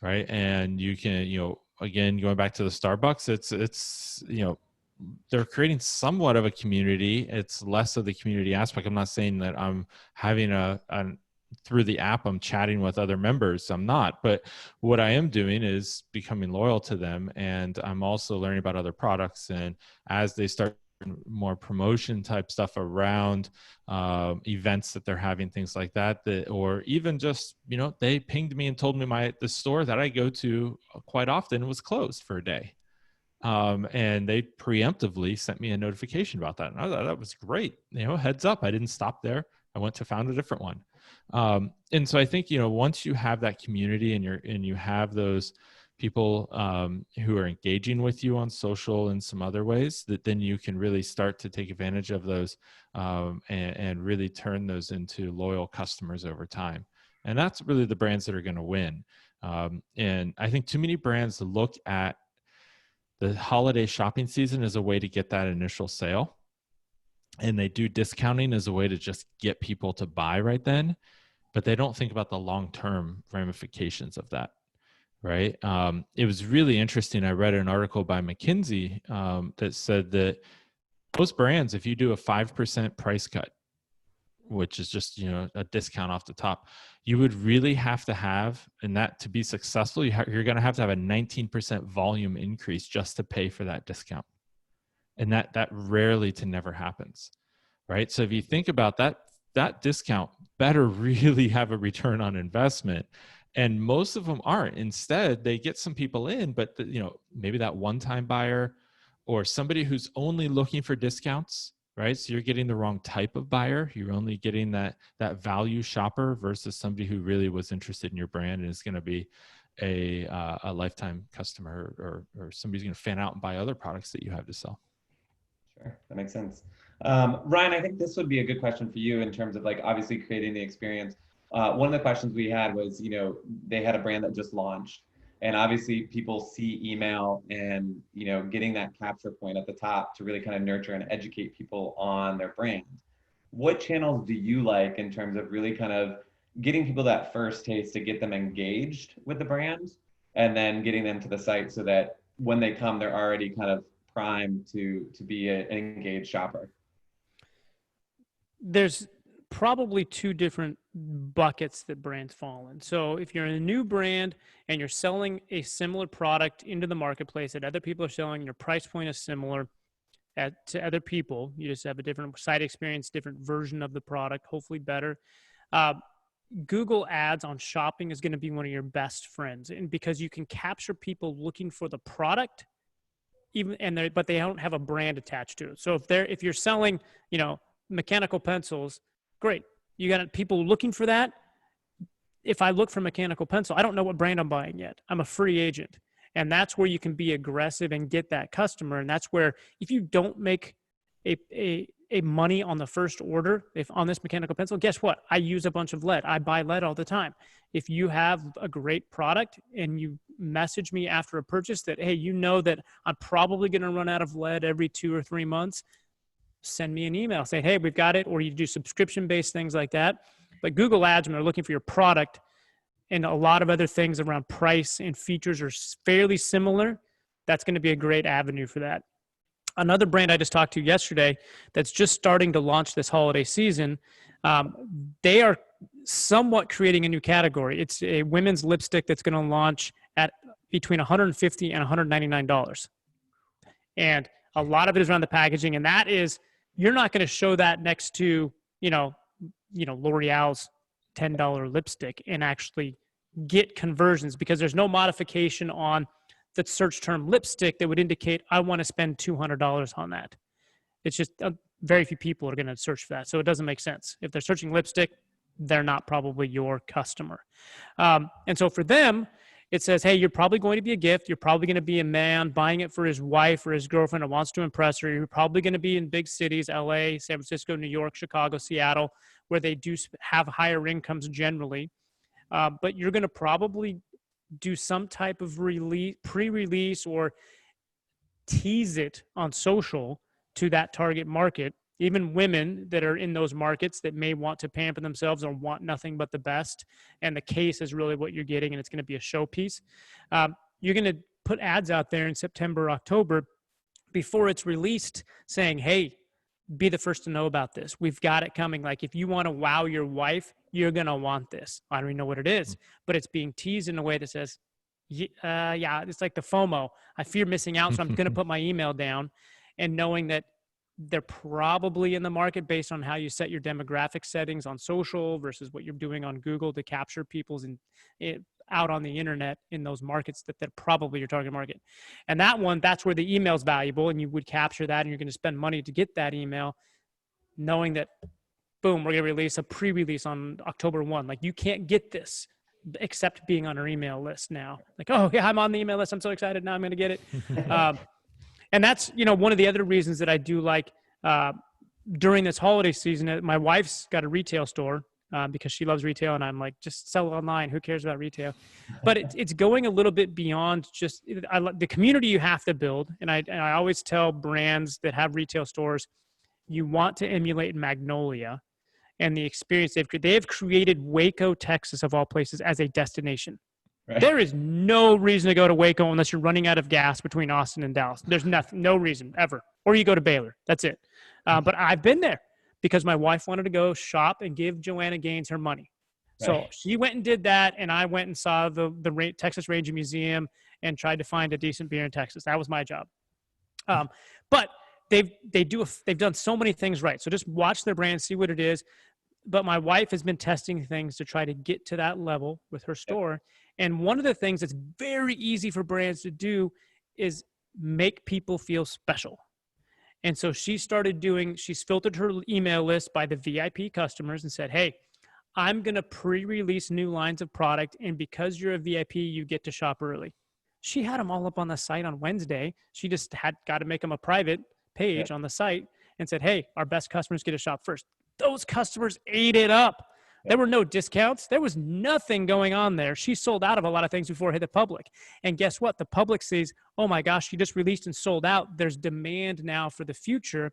right? And you can, again, going back to the Starbucks, it's they're creating somewhat of a community. It's less of the community aspect. I'm not saying that I'm having through the app, I'm chatting with other members. I'm not, but what I am doing is becoming loyal to them. And I'm also learning about other products. And as they start more promotion type stuff around events that they're having, things like that, or even just, they pinged me and told me the store that I go to quite often was closed for a day. And they preemptively sent me a notification about that. And I thought that was great. Heads up, I didn't stop there. I went to found a different one. And so I think, once you have that community and you have those people who are engaging with you on social and some other ways, that then you can really start to take advantage of those and really turn those into loyal customers over time. And that's really the brands that are going to win. And I think too many brands look at the holiday shopping season as a way to get that initial sale. And they do discounting as a way to just get people to buy right then, but they don't think about the long-term ramifications of that, right? It was really interesting. I read an article by McKinsey that said that most brands, if you do a 5% price cut, which is just, a discount off the top, you would really have to have, and that to be successful, you're going to have a 19% volume increase just to pay for that discount. And that rarely to never happens, right? So if you think about that discount better really have a return on investment. And most of them aren't. Instead, they get some people in, but maybe that one-time buyer or somebody who's only looking for discounts, right? So you're getting the wrong type of buyer. You're only getting that value shopper versus somebody who really was interested in your brand and is going to be a lifetime customer, or somebody's going to fan out and buy other products that you have to sell. Sure, that makes sense. Ryan, I think this would be a good question for you in terms of obviously creating the experience. One of the questions we had was, they had a brand that just launched, and obviously people see email and, getting that capture point at the top to really kind of nurture and educate people on their brand. What channels do you like in terms of really kind of getting people that first taste to get them engaged with the brand, and then getting them to the site so that when they come, they're already kind of primed to be an engaged shopper? There's probably two different buckets that brands fall in. So if you're a new brand and you're selling a similar product into the marketplace that other people are selling, your price point is similar to other people, you just have a different site experience, different version of the product, hopefully better. Google ads on shopping is going to be one of your best friends, and because you can capture people looking for the product, but they don't have a brand attached to it. So if you're selling, mechanical pencils, great. You got people looking for that. If I look for mechanical pencil, I don't know what brand I'm buying yet. I'm a free agent. And that's where you can be aggressive and get that customer. And that's where, if you don't make a money on the first order, if on this mechanical pencil, guess what? I use a bunch of lead. I buy lead all the time. If you have a great product and you message me after a purchase that, hey, you know that I'm probably going to run out of lead every 2 or 3 months, send me an email saying, hey, we've got it. Or you do subscription-based things like that. But Google Ads, when they're looking for your product and a lot of other things around price and features are fairly similar, that's going to be a great avenue for that. Another brand I just talked to yesterday that's just starting to launch this holiday season, they are somewhat creating a new category. It's a women's lipstick that's going to launch at between $150 and $199. And a lot of it is around the packaging. And that is, you're not going to show that next to, L'Oreal's $10 lipstick and actually get conversions, because there's no modification on the search term lipstick that would indicate I want to spend $200 on that. It's just very few people are going to search for that. So it doesn't make sense. If they're searching lipstick, they're not probably your customer. And so for them, it says, hey, you're probably going to be a gift. You're probably going to be a man buying it for his wife or his girlfriend and wants to impress her. You're probably going to be in big cities, LA, San Francisco, New York, Chicago, Seattle, where they do have higher incomes generally. But you're going to probably do some type of pre-release or tease it on social to that target market. Even women that are in those markets that may want to pamper themselves or want nothing but the best. And the case is really what you're getting, and it's going to be a showpiece. You're going to put ads out there in September, October before it's released saying, hey, be the first to know about this. We've got it coming. Like, if you want to wow your wife, you're going to want this. I don't even know what it is, but it's being teased in a way that says, yeah, it's like the FOMO. I fear missing out, so I'm going to put my email down, and knowing that they're probably in the market based on how you set your demographic settings on social versus what you're doing on Google to capture people's out on the internet in those markets that they're probably your target market. And that's where the email is valuable, and you would capture that, and you're going to spend money to get that email, knowing that, boom, we're going to release a pre-release on October 1. Like, you can't get this except being on our email list now. Like, oh yeah, I'm on the email list. I'm so excited. Now I'm going to get it. And that's, one of the other reasons that I do like during this holiday season. My wife's got a retail store because she loves retail, and I'm like, just sell it online. Who cares about retail? But it's going a little bit beyond just the community you have to build. And I always tell brands that have retail stores, you want to emulate Magnolia and the experience they have created Waco, Texas, of all places, as a destination. Right. There is no reason to go to Waco unless you're running out of gas between Austin and Dallas. There's no reason ever. Or you go to Baylor. That's it. But I've been there because my wife wanted to go shop and give Joanna Gaines her money. Right. So she went and did that, and I went and saw the Texas Ranger Museum and tried to find a decent beer in Texas. That was my job. But they've done so many things right. So just watch their brand, see what it is. But my wife has been testing things to try to get to that level with her store. Yep. And one of the things that's very easy for brands to do is make people feel special. And so she's filtered her email list by the VIP customers and said, hey, I'm going to pre-release new lines of product. And because you're a VIP, you get to shop early. She had them all up on the site on Wednesday. She just had got to make them a private page on the site and said, hey, our best customers get to shop first. Those customers ate it up. There were no discounts. There was nothing going on there. She sold out of a lot of things before it hit the public. And guess what? The public sees, oh my gosh, she just released and sold out. There's demand now for the future.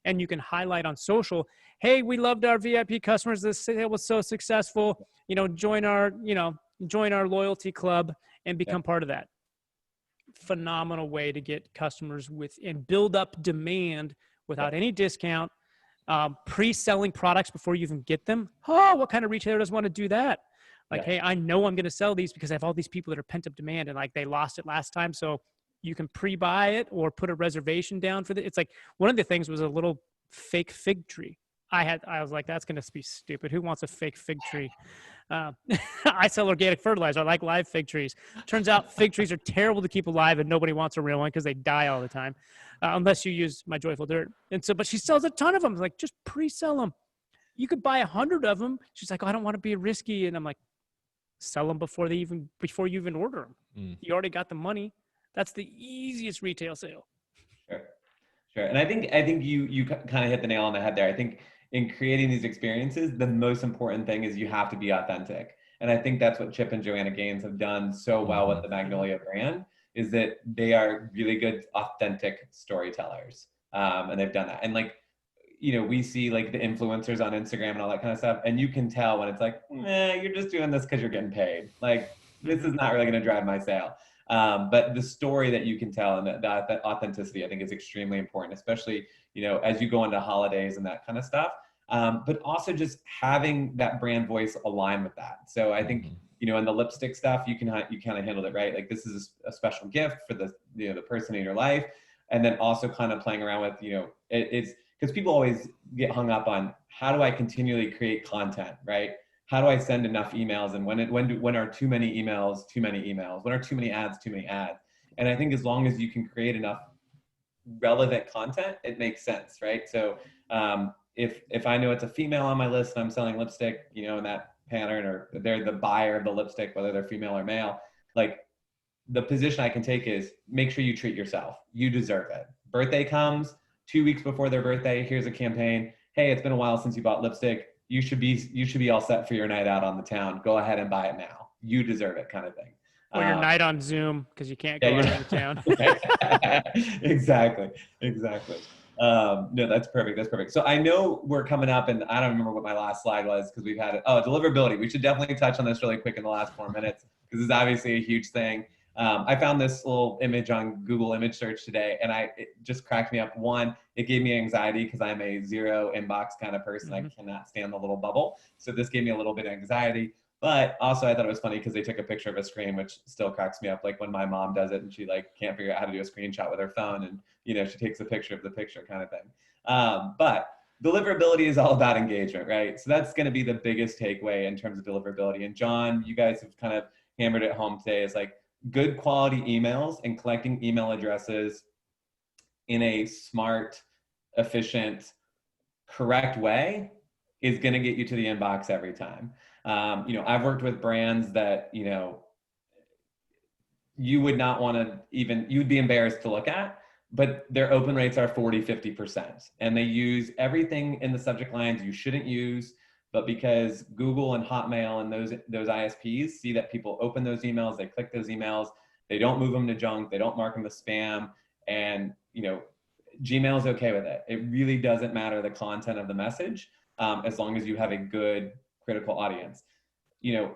And you can highlight on social, hey, we loved our VIP customers. This sale was so successful. Join our loyalty club and become part of that. Phenomenal way to get customers and build up demand without any discount. Pre-selling products before you even get them. Oh, what kind of retailer doesn't want to do that? Like, hey, I know I'm going to sell these because I have all these people that are pent up demand, and like they lost it last time. So you can pre-buy it or put a reservation down for it. It's like one of the things was a little fake fig tree. I was like, that's going to be stupid. Who wants a fake fig tree? I sell organic fertilizer. I like live fig trees. Turns out fig trees are terrible to keep alive, and nobody wants a real one because they die all the time, unless you use my Joyful Dirt. And so, but she sells a ton of them. Like, just pre-sell them. You could buy 100 of them. She's like, oh, I don't want to be risky. And I'm like, sell them before you even order them. You already got the money. That's the easiest retail sale. Sure. Sure. And I think you kind of hit the nail on the head there. I think in creating these experiences, the most important thing is you have to be authentic. And I think that's what Chip and Joanna Gaines have done so well with the Magnolia brand, is that they are really good, authentic storytellers. And they've done that. And like, we see like the influencers on Instagram and all that kind of stuff. And you can tell when it's like, you're just doing this because you're getting paid. Like, this is not really going to drive my sale. But the story that you can tell and that authenticity, I think, is extremely important, especially, as you go into holidays and that kind of stuff. But also just having that brand voice align with that. So I think, in the lipstick stuff, you kind of handled it right. Like, this is a special gift for the person in your life. And then also kind of playing around with, it's because people always get hung up on, how do I continually create content, right? How do I send enough emails? And when are too many emails, too many emails? When are too many ads, too many ads? And I think as long as you can create enough relevant content, it makes sense, right? So if I know it's a female on my list and I'm selling lipstick, in that pattern, or they're the buyer of the lipstick, whether they're female or male, like, the position I can take is, make sure you treat yourself. You deserve it. Birthday comes 2 weeks before their birthday. Here's a campaign. Hey, it's been a while since you bought lipstick. You should be all set for your night out on the town. Go ahead and buy it now. You deserve it, kind of thing. Or your night on Zoom, because you can't go out of town. Exactly. No, that's perfect. So I know we're coming up, and I don't remember what my last slide was, because we've had it. Oh, deliverability. We should definitely touch on this really quick in the last 4 minutes, because it's obviously a huge thing. I found this little image on Google image search today, and it just cracked me up. One, it gave me anxiety because I'm a zero inbox kind of person. I cannot stand the little bubble. So this gave me a little bit of anxiety. But also I thought it was funny because they took a picture of a screen, which still cracks me up. Like when my mom does it and she like can't figure out how to do a screenshot with her phone, and she takes a picture of the picture kind of thing. But deliverability is all about engagement, right? So that's going to be the biggest takeaway in terms of deliverability. And John, you guys have kind of hammered it home today. Is like, good quality emails and collecting email addresses in a smart, efficient, correct way is going to get you to the inbox every time. I've worked with brands that, you would not want to you'd be embarrassed to look at, but their open rates are 40, 50%. And they use everything in the subject lines you shouldn't use. But because Google and Hotmail and those ISPs see that people open those emails, they click those emails, they don't move them to junk, they don't mark them to spam, and Gmail's okay with it. It really doesn't matter the content of the message, as long as you have a good critical audience.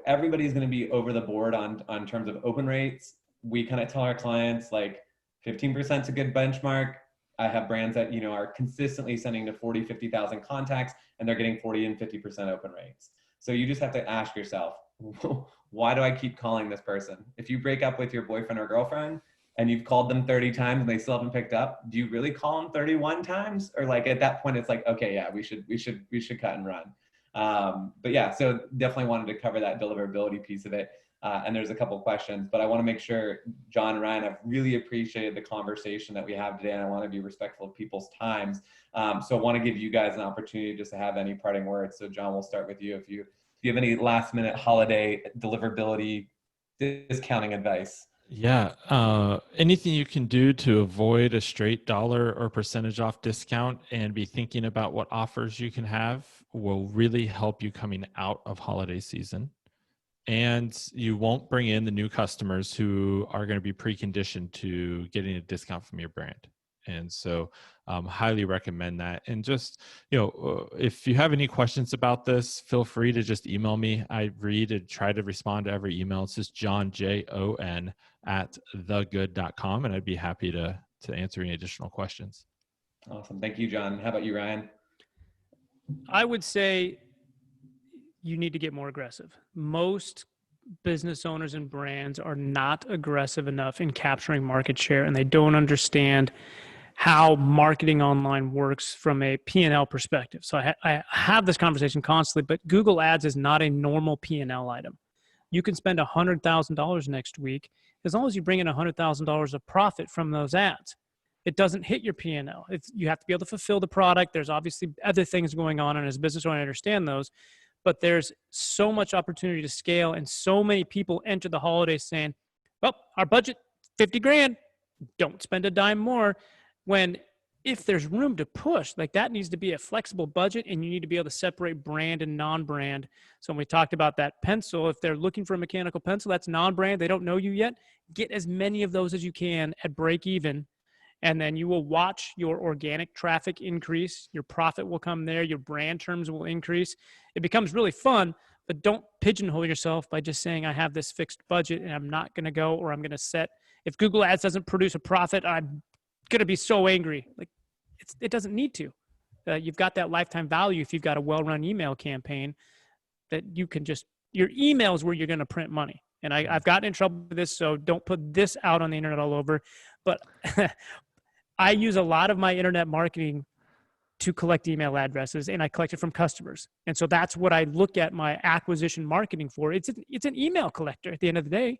Everybody's going to be over the board on terms of open rates. We kind of tell our clients like 15% is a good benchmark. I have brands that, are consistently sending to 40, 50,000 contacts, and they're getting 40 and 50% open rates. So you just have to ask yourself, why do I keep calling this person? If you break up with your boyfriend or girlfriend and you've called them 30 times and they still haven't picked up, do you really call them 31 times? Or like at that point, it's like, okay, yeah, we should cut and run. But yeah, so definitely wanted to cover that deliverability piece of it. And there's a couple of questions, but I want to make sure, John and Ryan, I've really appreciated the conversation that we have today, and I want to be respectful of people's times. So I want to give you guys an opportunity just to have any parting words. So John, we'll start with you. If you have any last minute holiday deliverability discounting advice. Yeah. Anything you can do to avoid a straight dollar or percentage off discount and be thinking about what offers you can have will really help you coming out of holiday season. And you won't bring in the new customers who are going to be preconditioned to getting a discount from your brand. And so highly recommend that. And just, if you have any questions about this, feel free to just email me. I read and try to respond to every email. It's just John, Jon, @thegood.com. And I'd be happy to answer any additional questions. Awesome. Thank you, John. How about you, Ryan? I would say you need to get more aggressive. Most business owners and brands are not aggressive enough in capturing market share, and they don't understand how marketing online works from a P&L perspective. So I have this conversation constantly, but Google Ads is not a normal P&L item. You can spend $100,000 next week as long as you bring in $100,000 of profit from those ads. It doesn't hit your P&L. You have to be able to fulfill the product. There's obviously other things going on, and as a business owner, I understand those. But there's so much opportunity to scale, and so many people enter the holidays saying, well, our budget, 50 grand, don't spend a dime more. When if there's room to push, like that needs to be a flexible budget, and you need to be able to separate brand and non-brand. So when we talked about that pencil, if they're looking for a mechanical pencil, that's non-brand, they don't know you yet, get as many of those as you can at break even. And then you will watch your organic traffic increase. Your profit will come there. Your brand terms will increase. It becomes really fun, but don't pigeonhole yourself by just saying, I have this fixed budget and I'm not going to go, or I'm going to set, if Google Ads doesn't produce a profit, I'm going to be so angry. Like it doesn't need to. You've got that lifetime value if you've got a well-run email campaign that you can just, your email is where you're going to print money. And I've gotten in trouble with this, so don't put this out on the internet all over. But I use a lot of my internet marketing to collect email addresses, and I collect it from customers. And so that's what I look at my acquisition marketing for. It's an email collector at the end of the day.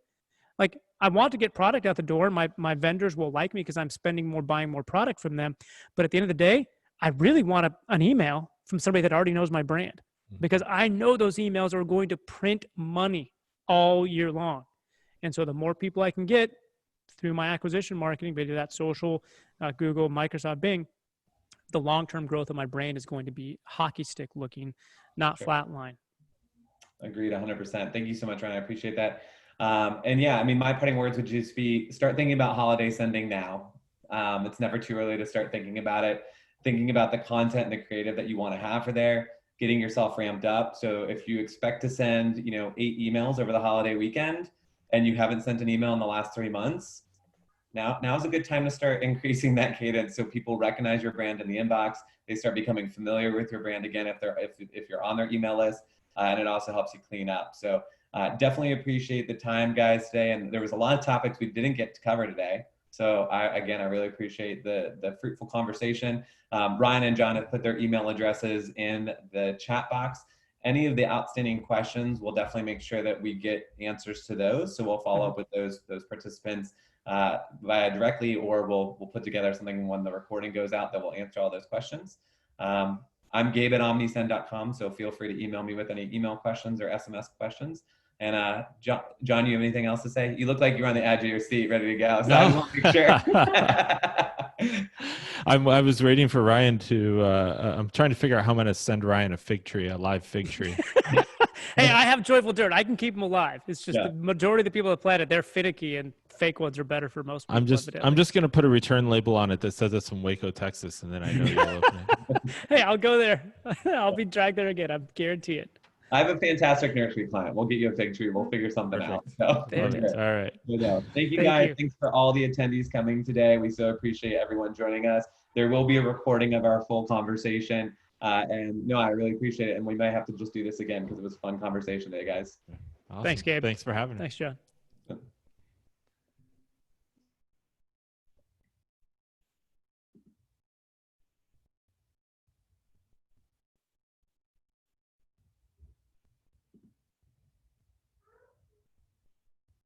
Like I want to get product out the door. My vendors will like me because I'm spending more, buying more product from them. But at the end of the day, I really want an email from somebody that already knows my brand, because I know those emails are going to print money all year long. And so the more people I can get through my acquisition marketing, be that social, Google, Microsoft, Bing, the long-term growth of my brand is going to be hockey stick looking, not flat line. Agreed 100%. Thank you so much, Ryan. I appreciate that. And yeah, I mean, my parting words would just be start thinking about holiday sending now. It's never too early to start thinking about it, thinking about the content and the creative that you want to have for there, getting yourself ramped up. So if you expect to send, 8 emails over the holiday weekend and you haven't sent an email in the last 3 months, now's a good time to start increasing that cadence so people recognize your brand in the inbox. They start becoming familiar with your brand again if you're on their email list, and it also helps you clean up. So definitely appreciate the time, guys, today. And there was a lot of topics we didn't get to cover today. So I really appreciate the fruitful conversation. Ryan and John have put their email addresses in the chat box. Any of the outstanding questions, we'll definitely make sure that we get answers to those. So we'll follow up with those participants via directly, or we'll put together something when the recording goes out that will answer all those questions. I'm Gabe at omnisend.com, so feel free to email me with any email questions or SMS questions. And John, you have anything else to say? You look like you're on the edge of your seat, ready to go. So no. I just want to make sure. I was waiting for Ryan to. I'm trying to figure out how I'm going to send Ryan a live fig tree. Hey, I have joyful dirt. I can keep them alive. It's just the majority of the people that plant it, they're finicky, and fake ones are better for most people. I'm just going to put a return label on it that says it's from Waco, Texas, and then I know you'll open it. Hey, I'll go there. I'll be dragged there again. I guarantee it. I have a fantastic nursery client. We'll get you a fig tree. We'll figure something out. So, all right. Thank you, guys. Thanks for all the attendees coming today. We so appreciate everyone joining us. There will be a recording of our full conversation. And no, I really appreciate it. And we might have to just do this again because it was a fun conversation today, guys. Awesome. Thanks, Gabe. Thanks for having me. Thanks, John.